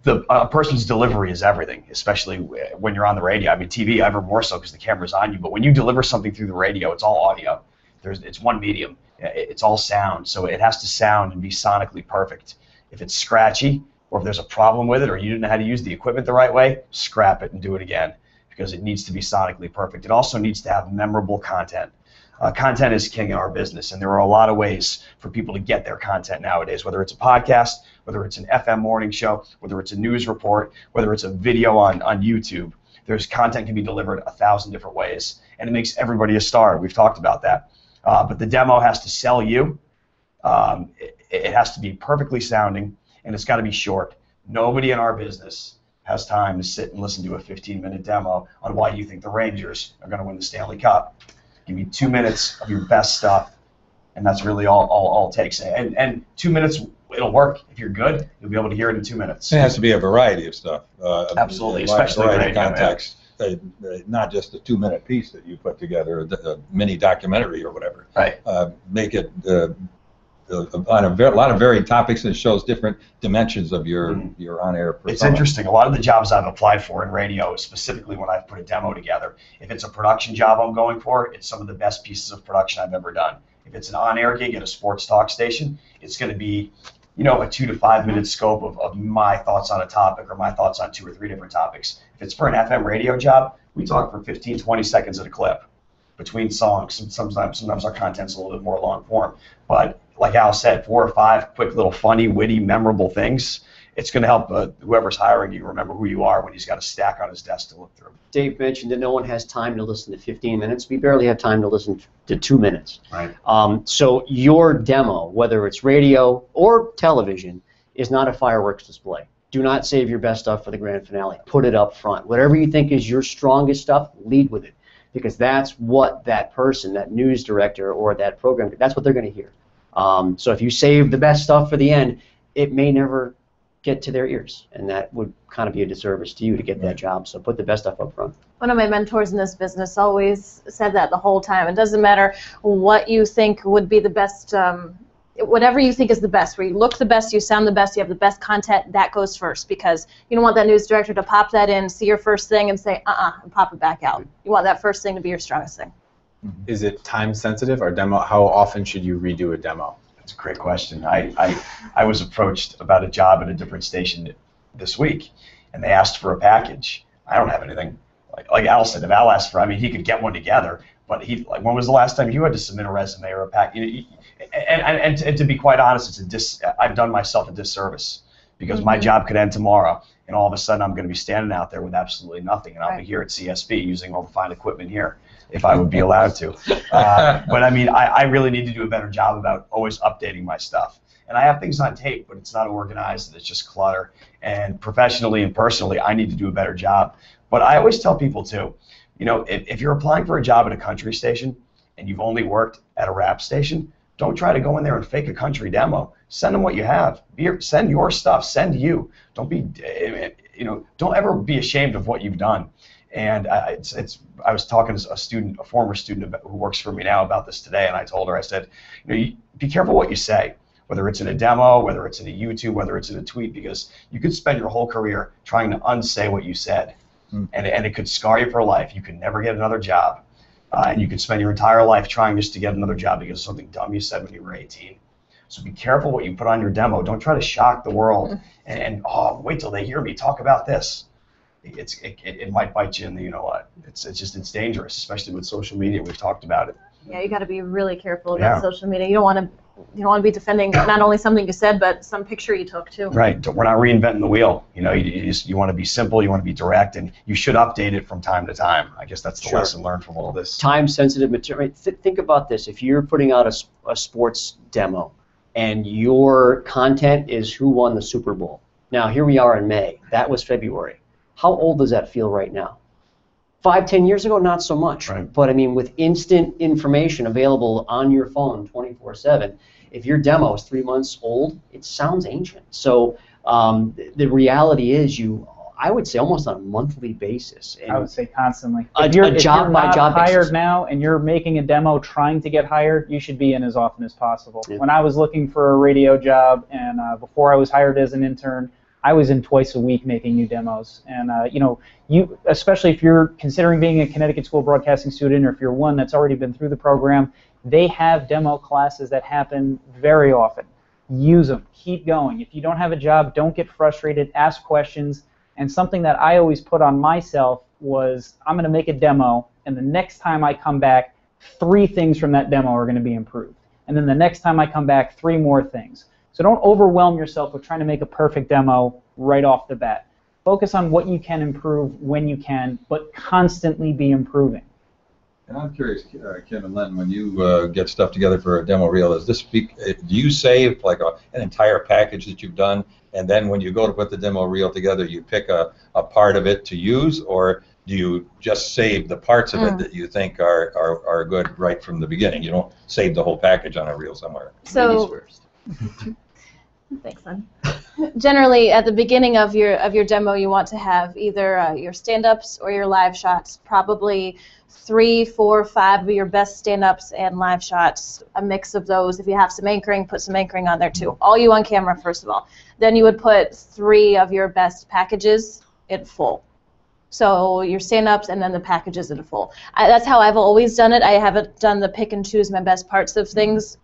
a person's delivery is everything, especially when you're on the radio. I mean, TV ever more so because the camera's on you, but when you deliver something through the radio, it's all audio. It's one medium. It's all sound, so it has to sound and be sonically perfect. If it's scratchy, or if there's a problem with it, or you didn't know how to use the equipment the right way, scrap it and do it again, because it needs to be sonically perfect. It also needs to have memorable content. Content is king in our business, and there are a lot of ways for people to get their content nowadays, whether it's a podcast, whether it's an FM morning show, whether it's a news report, whether it's a video on YouTube. There's content can be delivered 1,000 different ways, and it makes everybody a star. We've talked about that. But the demo has to sell you. It has to be perfectly sounding, and it's got to be short. Nobody in our business has time to sit and listen to a 15-minute demo on why you think the Rangers are going to win the Stanley Cup. Give me 2 minutes of your best stuff, and that's really all it takes. And 2 minutes, it'll work. If you're good, you'll be able to hear it in 2 minutes. It has to be a variety of stuff. Absolutely, especially variety of context. Not just a 2-minute piece that you put together, a mini documentary or whatever. Right. Make it on a lot of varied topics, and it shows different dimensions of your on-air persona. It's interesting. A lot of the jobs I've applied for in radio, specifically when I've put a demo together, if it's a production job I'm going for, it's some of the best pieces of production I've ever done. If it's an on-air gig at a sports talk station, it's going to be, you know, a 2 to 5 minute scope of my thoughts on a topic or my thoughts on 2 or 3 different topics. If it's for an FM radio job, we talk for 15, 20 seconds at a clip between songs. Sometimes our content's a little bit more long form. But like Al said, 4 or 5 quick little funny, witty, memorable things. It's going to help whoever's hiring you remember who you are when he's got a stack on his desk to look through. Dave mentioned that no one has time to listen to 15 minutes. We barely have time to listen to 2 minutes. Right. So your demo, whether it's radio or television, is not a fireworks display. Do not save your best stuff for the grand finale. Put it up front. Whatever you think is your strongest stuff, lead with it, because that's what that person, that news director or that program, that's what they're going to hear. So if you save the best stuff for the end, it may never get to their ears, and that would kind of be a disservice to you to get that job. So put the best stuff up front. One of my mentors in this business always said that the whole time. It doesn't matter what you think would be the best, whatever you think is the best, where you look the best, you sound the best, you have the best content, that goes first, because you don't want that news director to pop that in, see your first thing, and say, and pop it back out. You want that first thing to be your strongest thing. Is it time sensitive? Or demo? How often should you redo a demo? That's a great question. I was approached about a job at a different station this week, and they asked for a package. I don't have anything. Like Al said, if Al asked for, I mean, he could get one together, but when was the last time you had to submit a resume or a package? And to be quite honest, I've done myself a disservice, because my job could end tomorrow, and all of a sudden I'm going to be standing out there with absolutely nothing, and I'll be here at CSB using all the fine equipment here, if I would be allowed to. But I mean, I really need to do a better job about always updating my stuff. And I have things on tape, but it's not organized, and it's just clutter. And professionally and personally, I need to do a better job. But I always tell people too, you know, if you're applying for a job at a country station and you've only worked at a rap station, don't try to go in there and fake a country demo. Send them what you have. Send your stuff. Send you. Don't be, you know, don't ever be ashamed of what you've done. And I was talking to a former student who works for me now about this today, and I told her, I said, you know, be careful what you say, whether it's in a demo, whether it's in a YouTube, whether it's in a tweet, because you could spend your whole career trying to unsay what you said, and it could scar you for life. You could never get another job, and you could spend your entire life trying just to get another job because of something dumb you said when you were 18. So be careful what you put on your demo. Don't try to shock the world, and wait till they hear me talk about this. It might bite you in the, you know what. It's dangerous, especially with social media. We've talked about it. Yeah, you got to be really careful about social media. You don't want to be defending not only something you said, but some picture you took too. Right. We're not reinventing the wheel. You know, you want to be simple. You want to be direct, and you should update it from time to time. I guess that's the lesson learned from all this. Time-sensitive material. Think about this. If you're putting out a sports demo, and your content is who won the Super Bowl. Now here we are in May. That was February. How old does that feel right now? 5-10 years ago, not so much. Right. But I mean, with instant information available on your phone 24/7, if your demo is 3 months old, it sounds ancient. So the reality is, I would say almost on a monthly basis. I would say constantly. A If you're job by not job hired basis. now and you're making a demo trying to get hired, you should be in as often as possible. Yeah. When I was looking for a radio job and before I was hired as an intern, I was in twice a week making new demos. And you, especially if you're considering being a Connecticut School of Broadcasting student, or if you're one that's already been through the program, they have demo classes that happen very often. Use them. Keep going. If you don't have a job, don't get frustrated. Ask questions. And something that I always put on myself was, I'm going to make a demo, and the next time I come back, 3 things from that demo are going to be improved. And then the next time I come back, 3 more things. So don't overwhelm yourself with trying to make a perfect demo right off the bat. Focus on what you can improve when you can, but constantly be improving. And I'm curious, Kim and Len, when you get stuff together for a demo reel, do you save like an entire package that you've done, and then when you go to put the demo reel together, you pick a part of it to use, or do you just save the parts of it that you think are good right from the beginning? You don't save the whole package on a reel somewhere. So, Ladies first. thanks, son. Generally, at the beginning of your demo, you want to have either your stand-ups or your live shots. Probably 3, 4, 5 of your best stand-ups and live shots. A mix of those. If you have some anchoring, put some anchoring on there too. All you on camera, first of all. Then you would put 3 of your best packages in full. So your stand-ups and then the packages in full. That's how I've always done it. I haven't done the pick and choose my best parts of things,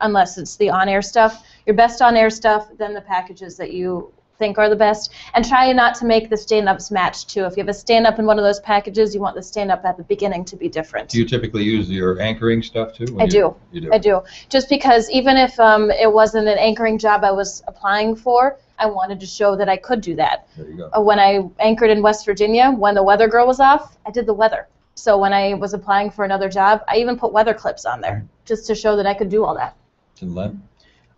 unless it's the on-air stuff. Your best on-air stuff, then the packages that you think are the best. And try not to make the stand-ups match, too. If you have a stand-up in one of those packages, you want the stand-up at the beginning to be different. Do you typically use your anchoring stuff, too? I do. You do? I do. Just because even if it wasn't an anchoring job I was applying for, I wanted to show that I could do that. There you go. When I anchored in West Virginia, when the weather girl was off, I did the weather. So when I was applying for another job, I even put weather clips on there, just to show that I could do all that. And Len?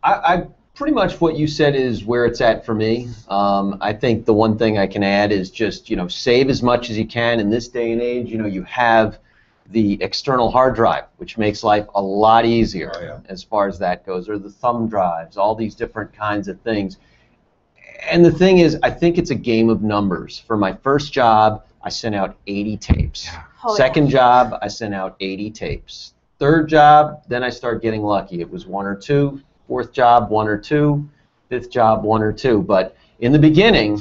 I pretty much what you said is where it's at for me. I think the one thing I can add is just, save as much as you can. In this day and age, you have the external hard drive, which makes life a lot easier as far as that goes, or the thumb drives, all these different kinds of things. And the thing is, I think it's a game of numbers. For my first job, I sent out 80 tapes. Oh, Second job, I sent out 80 tapes. Third job, then I started getting lucky. It was 1 or 2. Fourth job, 1 or 2. Fifth job, 1 or 2. But in the beginning,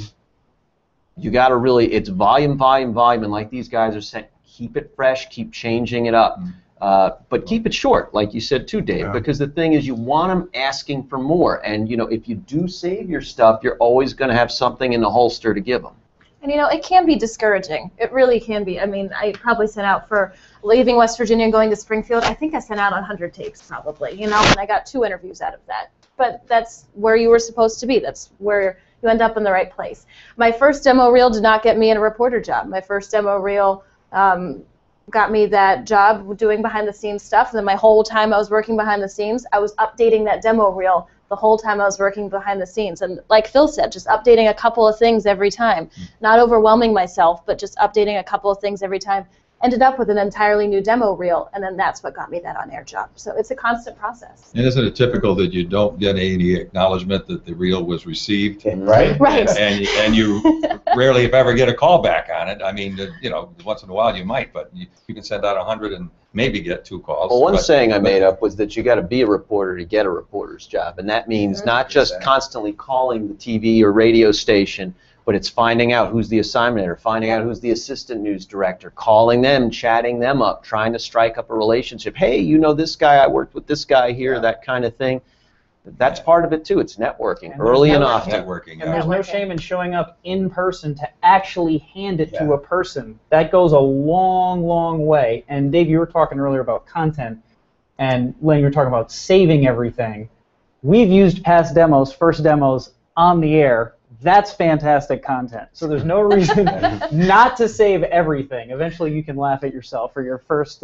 you got to really, it's volume, volume, volume. And like these guys are saying, keep it fresh, keep changing it up. But keep it short, like you said too, Dave, because the thing is you want them asking for more. And, if you do save your stuff, you're always going to have something in the holster to give them. And it can be discouraging. It really can be. I mean, I probably sent out for leaving West Virginia and going to Springfield. I think I sent out 100 tapes probably, and I got 2 interviews out of that. But that's where you were supposed to be. That's where you end up in the right place. My first demo reel did not get me in a reporter job. My first demo reel got me that job doing behind-the-scenes stuff. And then my whole time I was working behind the scenes, I was updating that demo reel the whole time I was working behind the scenes. And like Phil said, just updating a couple of things every time. Not overwhelming myself, but just updating a couple of things every time. Ended up with an entirely new demo reel, and then that's what got me that on-air job. So it's a constant process. And isn't it typical that you don't get any acknowledgement that the reel was received? Right. Right. And you rarely, if ever, get a call back on it. I mean, once in a while you might, but you can send out 100 and maybe get 2 calls. Well, one saying I made up was that you got to be a reporter to get a reporter's job, and that means not just constantly calling the TV or radio station, but it's finding out who's the assignment editor, finding out who's the assistant news director, calling them, chatting them up, trying to strike up a relationship. Hey, this guy, I worked with this guy here, that kind of thing. That's part of it too. It's networking, early and often. Networking. And there's no shame in showing up in person to actually hand it to a person. That goes a long, long way. And Dave, you were talking earlier about content, and Len, you were talking about saving everything. We've used past demos, first demos, on the air. That's fantastic content. So there's no reason not to save everything. Eventually you can laugh at yourself for your first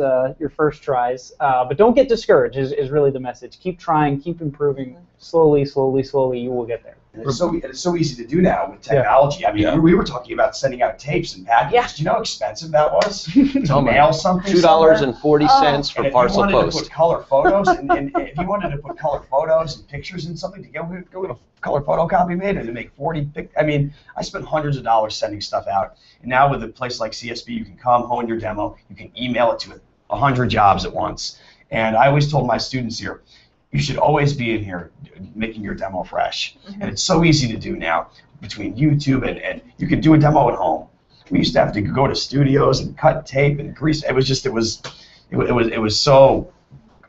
tries. But don't get discouraged is really the message. Keep trying, keep improving. Slowly, slowly, slowly, you will get there. And it's so easy to do now with technology. I mean, we were talking about sending out tapes and packages. Yeah. Do you know how expensive that was to mail something? $2.40 for parcel post. If you wanted to put color photos, and if you wanted to put color photos and pictures in something, to go get a color photocopy made and to make 40. I mean, I spent hundreds of dollars sending stuff out. And now with a place like CSB, you can come hone your demo. You can email it to 100 jobs at once. And I always told my students here, you should always be in here making your demo fresh. And it's so easy to do now between YouTube and you can do a demo at home. We used to have to go to studios and cut tape and grease. It was so,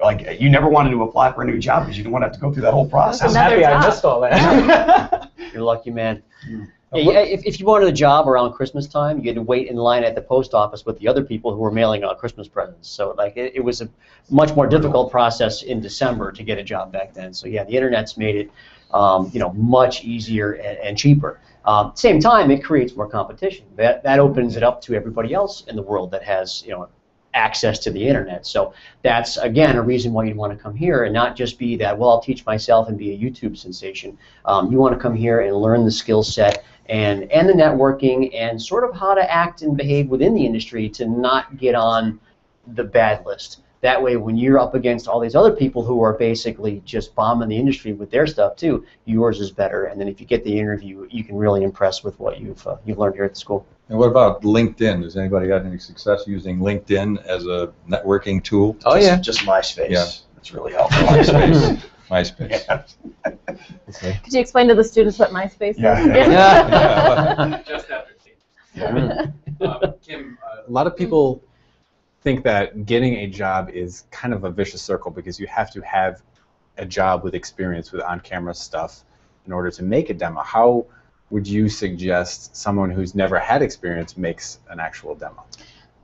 like, you never wanted to apply for a new job because you didn't want to have to go through that whole process. I'm happy I missed all that. You're lucky, man. Yeah, if you wanted a job around Christmas time, you had to wait in line at the post office with the other people who were mailing out Christmas presents. So like it was a much more difficult process in December to get a job back then. So yeah, the internet's made it much easier and cheaper. Same time, it creates more competition. That opens it up to everybody else in the world that has access to the internet. So that's, again, a reason why you'd want to come here and not just be that, well, I'll teach myself and be a YouTube sensation. You want to come here and learn the skill set and the networking and sort of how to act and behave within the industry to not get on the bad list. That way, when you're up against all these other people who are basically just bombing the industry with their stuff too, yours is better. And then if you get the interview, you can really impress with what you've learned here at the school. And what about LinkedIn? Has anybody had any success using LinkedIn as a networking tool? Oh, yeah. Just MySpace. Yeah. That's really helpful. MySpace. MySpace. Yeah. Could you explain to the students what MySpace is? Yeah. Just after Kim, a lot of people think that getting a job is kind of a vicious circle because you have to have a job with experience with on-camera stuff in order to make a demo. How would you suggest someone who's never had experience makes an actual demo?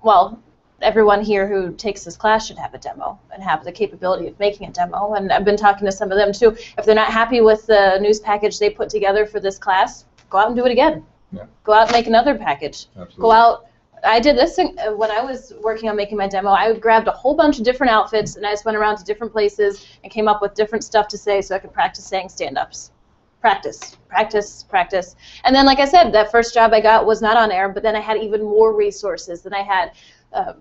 Well, everyone here who takes this class should have a demo and have the capability of making a demo. And I've been talking to some of them too. If they're not happy with the news package they put together for this class, go out and do it again. Yeah. Go out and make another package. Absolutely. Go out. I did this thing when I was working on making my demo. I grabbed a whole bunch of different outfits and I just went around to different places and came up with different stuff to say so I could practice saying stand-ups. Practice, practice, practice. And then, like I said, that first job I got was not on air, but then I had even more resources. Then I had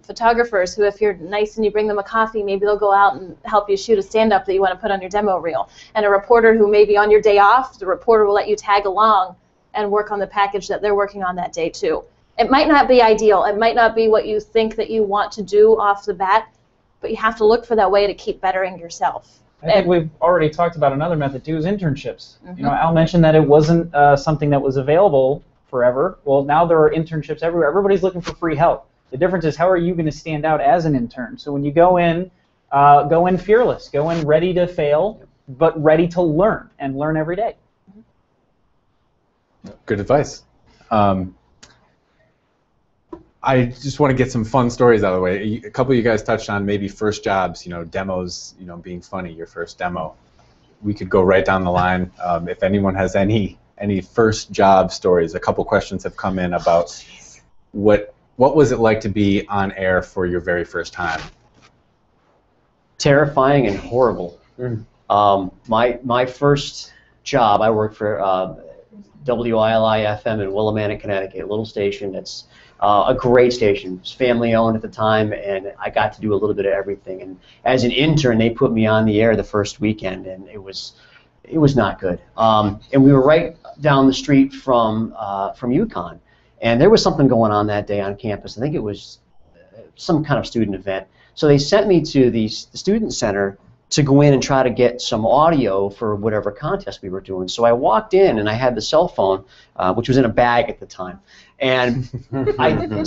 photographers who, if you're nice and you bring them a coffee, maybe they'll go out and help you shoot a stand-up that you want to put on your demo reel. And a reporter who maybe on your day off, the reporter will let you tag along and work on the package that they're working on that day too. It might not be ideal. It might not be what you think that you want to do off the bat, but you have to look for that way to keep bettering yourself. I think we've already talked about another method too, is internships. You know, Al mentioned that it wasn't something that was available forever. Well, now there are internships everywhere. Everybody's looking for free help. The difference is how are you going to stand out as an intern? So when you go in fearless, go in ready to fail, but ready to learn and learn every day. Good advice. I just want to get some fun stories out of the way. A couple of you guys touched on maybe first jobs, demos, being funny, your first demo. We could go right down the line. If anyone has any first job stories, a couple questions have come in about what was it like to be on air for your very first time? Terrifying and horrible. My first job, I worked for WILI-FM in Willimantic, Connecticut, a little station that's a great station. It was family-owned at the time, and I got to do a little bit of everything. And as an intern, they put me on the air the first weekend, and it was not good. And we were right down the street from UConn, and there was something going on that day on campus. I think it was some kind of student event. So they sent me to the student center to go in and try to get some audio for whatever contest we were doing. So I walked in and I had the cell phone, which was in a bag at the time. And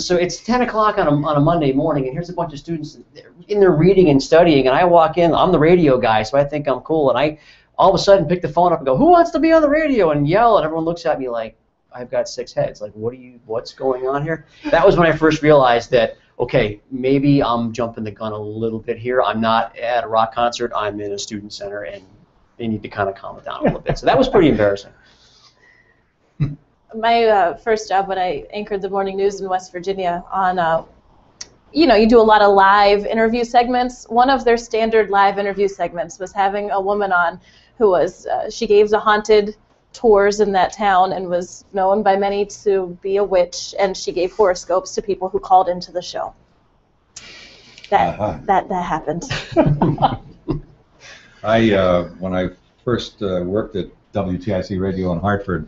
so it's 10 o'clock on a Monday morning, and here's a bunch of students in there reading and studying, and I walk in, I'm the radio guy, so I think I'm cool, and I all of a sudden pick the phone up and go, who wants to be on the radio, and yell, and everyone looks at me like, I've got 6 heads. Like, what's going on here? That was when I first realized that, okay, maybe I'm jumping the gun a little bit here. I'm not at a rock concert. I'm in a student center, and they need to kind of calm it down a little bit. So that was pretty embarrassing. My first job when I anchored the morning news in West Virginia on, you do a lot of live interview segments. One of their standard live interview segments was having a woman on who was, she gave the haunted tours in that town and was known by many to be a witch, and she gave horoscopes to people who called into the show. That happened. When I first worked at WTIC Radio in Hartford,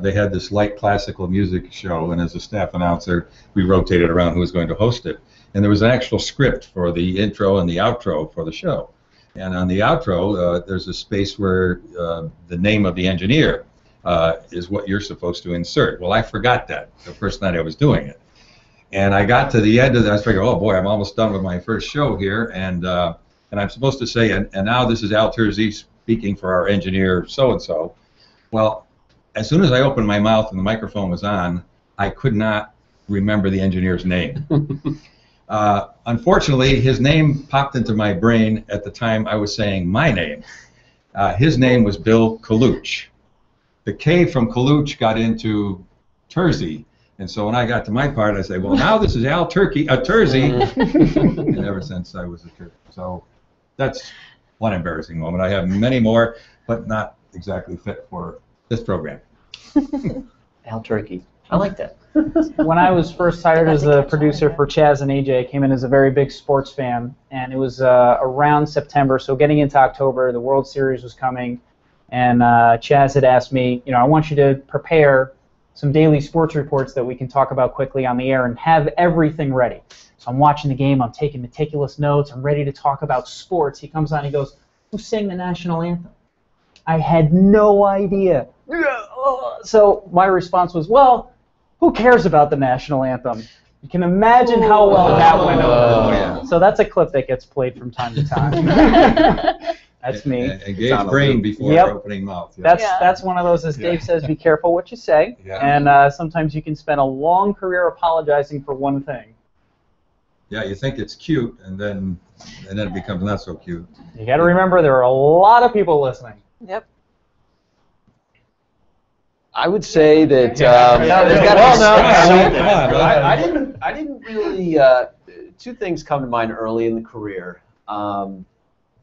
they had this light classical music show, and as a staff announcer, we rotated around who was going to host it. And there was an actual script for the intro and the outro for the show. And on the outro, there's a space where the name of the engineer is what you're supposed to insert. Well, I forgot that the first night I was doing it. And I got to the end of that, I was thinking, oh boy, I'm almost done with my first show here. And I'm supposed to say, and now this is Al Terzi speaking for our engineer so-and-so. Well, as soon as I opened my mouth and the microphone was on, I could not remember the engineer's name. Unfortunately, his name popped into my brain at the time I was saying my name. His name was Bill Kaluch. The K from Kaluch got into Terzi, and so when I got to my part, I say, well, now this is Al Terzi, and ever since I was a Terzi. So that's one embarrassing moment. I have many more, but not exactly fit for this program. Al Turkey. I like that. When I was first hired as a producer for Chaz and AJ, I came in as a very big sports fan, and it was around September, so getting into October, the World Series was coming, and Chaz had asked me, I want you to prepare some daily sports reports that we can talk about quickly on the air and have everything ready. So I'm watching the game, I'm taking meticulous notes, I'm ready to talk about sports. He comes on, he goes, who sang the national anthem? I had no idea. So my response was, well, who cares about the national anthem? You can imagine how well that went over. Yeah. So that's a clip that gets played from time to time. That's me. Engage brain before opening mouth. Yeah. That's one of those, as Dave says, be careful what you say. Yeah. And sometimes you can spend a long career apologizing for one thing. Yeah, you think it's cute, and then it becomes not so cute. You got to remember there are a lot of people listening. Yep. I would say that I didn't really. Two things come to mind early in the career.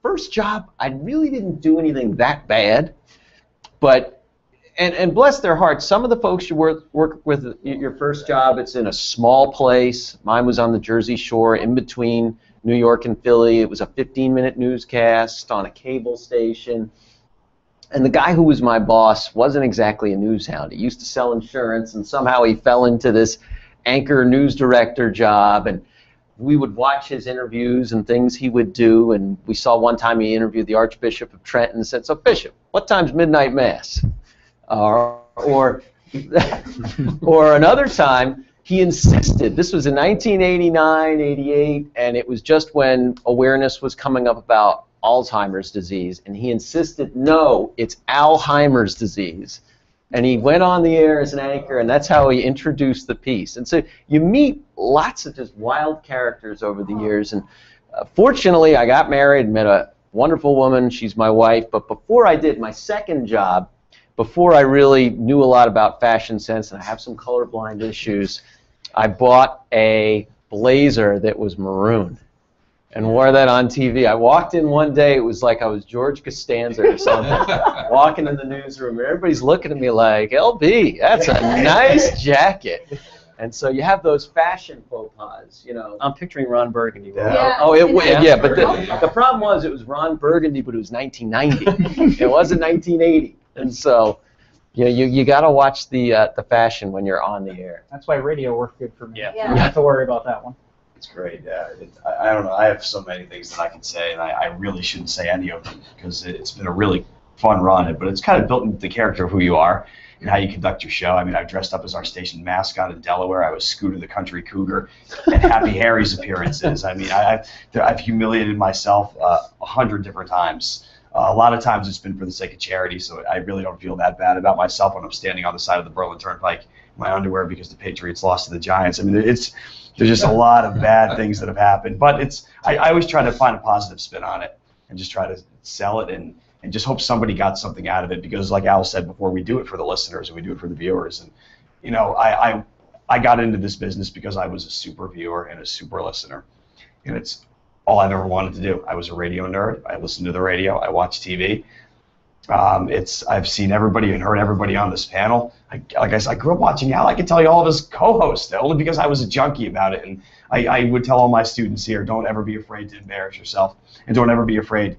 First job, I really didn't do anything that bad, but and bless their hearts, some of the folks you work with your first job, it's in a small place. Mine was on the Jersey Shore, in between New York and Philly. It was a 15-minute newscast on a cable station. And the guy who was my boss wasn't exactly a news hound. He used to sell insurance, and somehow he fell into this anchor news director job. And we would watch his interviews and things he would do. And we saw one time he interviewed the Archbishop of Trenton and said, "So, Bishop, what time's midnight mass?" Or another time, he insisted. This was in 1989, 88, and it was just when awareness was coming up about Alzheimer's disease, and he insisted, no, it's Alzheimer's disease. And he went on the air as an anchor, and that's how he introduced the piece. And so you meet lots of just wild characters over the years, and fortunately I got married and met a wonderful woman. She's my wife. But before I did my second job, before I really knew a lot about fashion sense, and I have some colorblind issues, I bought a blazer that was maroon and wore that on TV. I walked in one day, it was like I was George Costanza or something, walking in the newsroom, and everybody's looking at me like, LB, that's a nice jacket. And so you have those fashion faux pas, I'm picturing Ron Burgundy. Yeah. Oh, but the problem was it was Ron Burgundy, but it was 1990. It wasn't 1980. And so you got to watch the fashion when you're on the air. That's why radio worked good for me. Yeah. You don't have to worry about that one. It's great. I don't know. I have so many things that I can say, and I really shouldn't say any of them because it's been a really fun run. But it's kind of built into the character of who you are and how you conduct your show. I mean, I've dressed up as our station mascot in Delaware. I was Scooter the Country Cougar at Happy Harry's appearances. I mean, I've humiliated myself 100 different times. A lot of times it's been for the sake of charity, so I really don't feel that bad about myself when I'm standing on the side of the Berlin Turnpike in my underwear because the Patriots lost to the Giants. I mean, there's just a lot of bad things that have happened. But I always try to find a positive spin on it and just try to sell it and just hope somebody got something out of it because, like Al said before, we do it for the listeners and we do it for the viewers. And, I got into this business because I was a super viewer and a super listener. And it's all I've ever wanted to do. I was a radio nerd. I listened to the radio. I watched TV. I've seen everybody and heard everybody on this panel. Like I said, I grew up watching Al. I can tell you all of his co-hosts only because I was a junkie about it. And I would tell all my students here, don't ever be afraid to embarrass yourself, and don't ever be afraid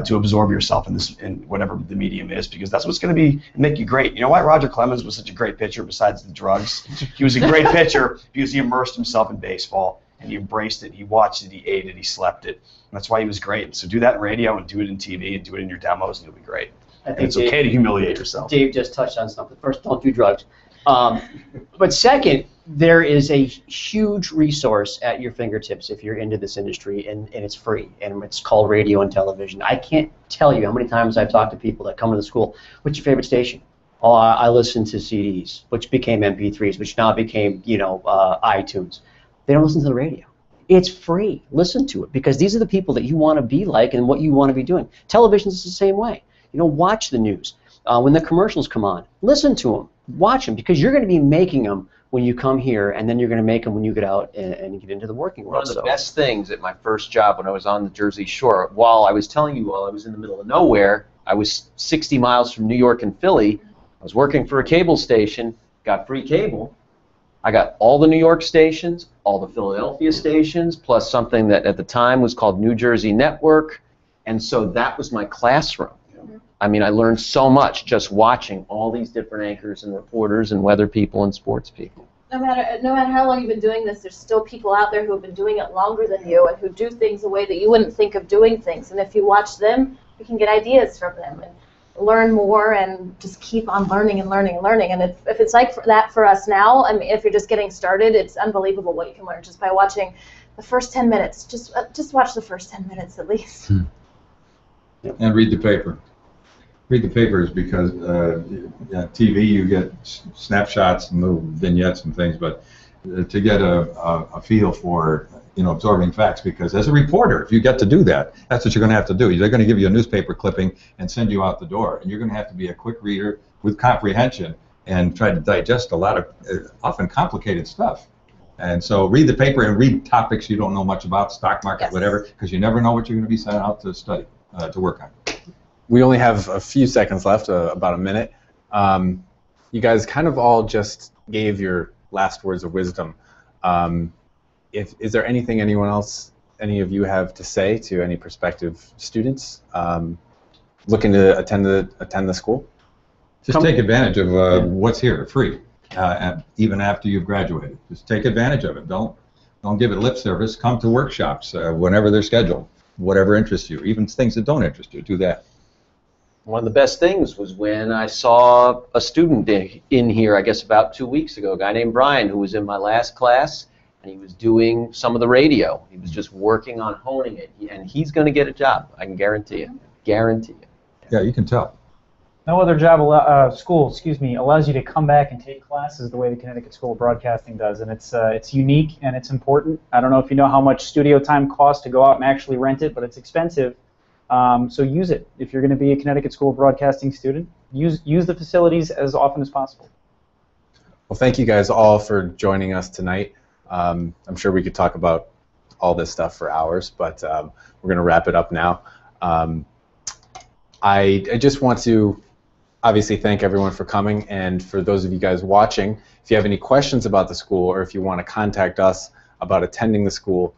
to absorb yourself in whatever the medium is, because that's what's going to make you great. You know why Roger Clemens was such a great pitcher besides the drugs? He was a great pitcher because he immersed himself in baseball, and he embraced it, he watched it, he ate it, he slept it. And that's why he was great. So do that in radio and do it in TV and do it in your demos, and you'll be great. And it's okay to humiliate yourself. Dave just touched on something. First, don't do drugs. But second, there is a huge resource at your fingertips if you're into this industry, and it's free, and it's called radio and television. I can't tell you how many times I've talked to people that come to the school, what's your favorite station? Oh, I listen to CDs, which became MP3s, which now became, iTunes. They don't listen to the radio. It's free. Listen to it, because these are the people that you want to be like and what you want to be doing. Television is the same way. Watch the news. When the commercials come on, listen to them. Watch them, because you're going to be making them when you come here, and then you're going to make them when you get out and get into the working world. One of the best things at my first job when I was on the Jersey Shore, while I was telling you, while I was in the middle of nowhere, I was 60 miles from New York and Philly. I was working for a cable station, got free cable. I got all the New York stations, all the Philadelphia stations, plus something that at the time was called New Jersey Network, and so that was my classroom. I mean, I learned so much just watching all these different anchors and reporters and weather people and sports people. No matter how long you've been doing this, there's still people out there who have been doing it longer than you and who do things the way that you wouldn't think of doing things. And if you watch them, you can get ideas from them and learn more and just keep on learning and learning and learning. And if it's like that for us now, I mean, if you're just getting started, it's unbelievable what you can learn just by watching the first 10 minutes. Just watch the first 10 minutes at least. And read the paper. Read the papers, because TV you get snapshots and little vignettes and things, but to get a feel for absorbing facts, because as a reporter, if you get to do that, that's what you're going to have to do. They're going to give you a newspaper clipping and send you out the door, and you're going to have to be a quick reader with comprehension and try to digest a lot of often complicated stuff. And so read the paper and read topics you don't know much about, stock market, whatever, because you never know what you're going to be sent out to study, to work on. We only have a few seconds left, about a minute. You guys kind of all just gave your last words of wisdom. Is there anything any of you have to say to any prospective students looking to attend the school? Just take advantage of what's here, free, even after you've graduated. Just take advantage of it. Don't give it lip service. Come to workshops whenever they're scheduled, whatever interests you, even things that don't interest you. Do that. One of the best things was when I saw a student in here, I guess about 2 weeks ago, a guy named Brian, who was in my last class, and he was doing some of the radio. He was just working on honing it, and he's going to get a job. I can guarantee you. Guarantee you. Yeah, you can tell. No other school allows you to come back and take classes the way the Connecticut School of Broadcasting does, and it's unique and it's important. I don't know if you know how much studio time costs to go out and actually rent it, but it's expensive. So use it. If you're going to be a Connecticut School of Broadcasting student, use the facilities as often as possible. Well, thank you guys all for joining us tonight. I'm sure we could talk about all this stuff for hours, but we're going to wrap it up now. I just want to obviously thank everyone for coming, and for those of you guys watching, if you have any questions about the school or if you want to contact us about attending the school,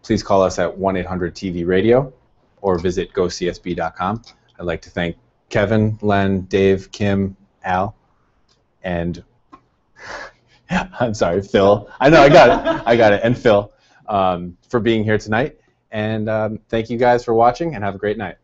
please call us at 1-800-TV-RADIO or visit gocsb.com. I'd like to thank Kevin, Len, Dave, Kim, Al, and I'm sorry, Phil. I know, I got it, and Phil, for being here tonight. And thank you guys for watching, and have a great night.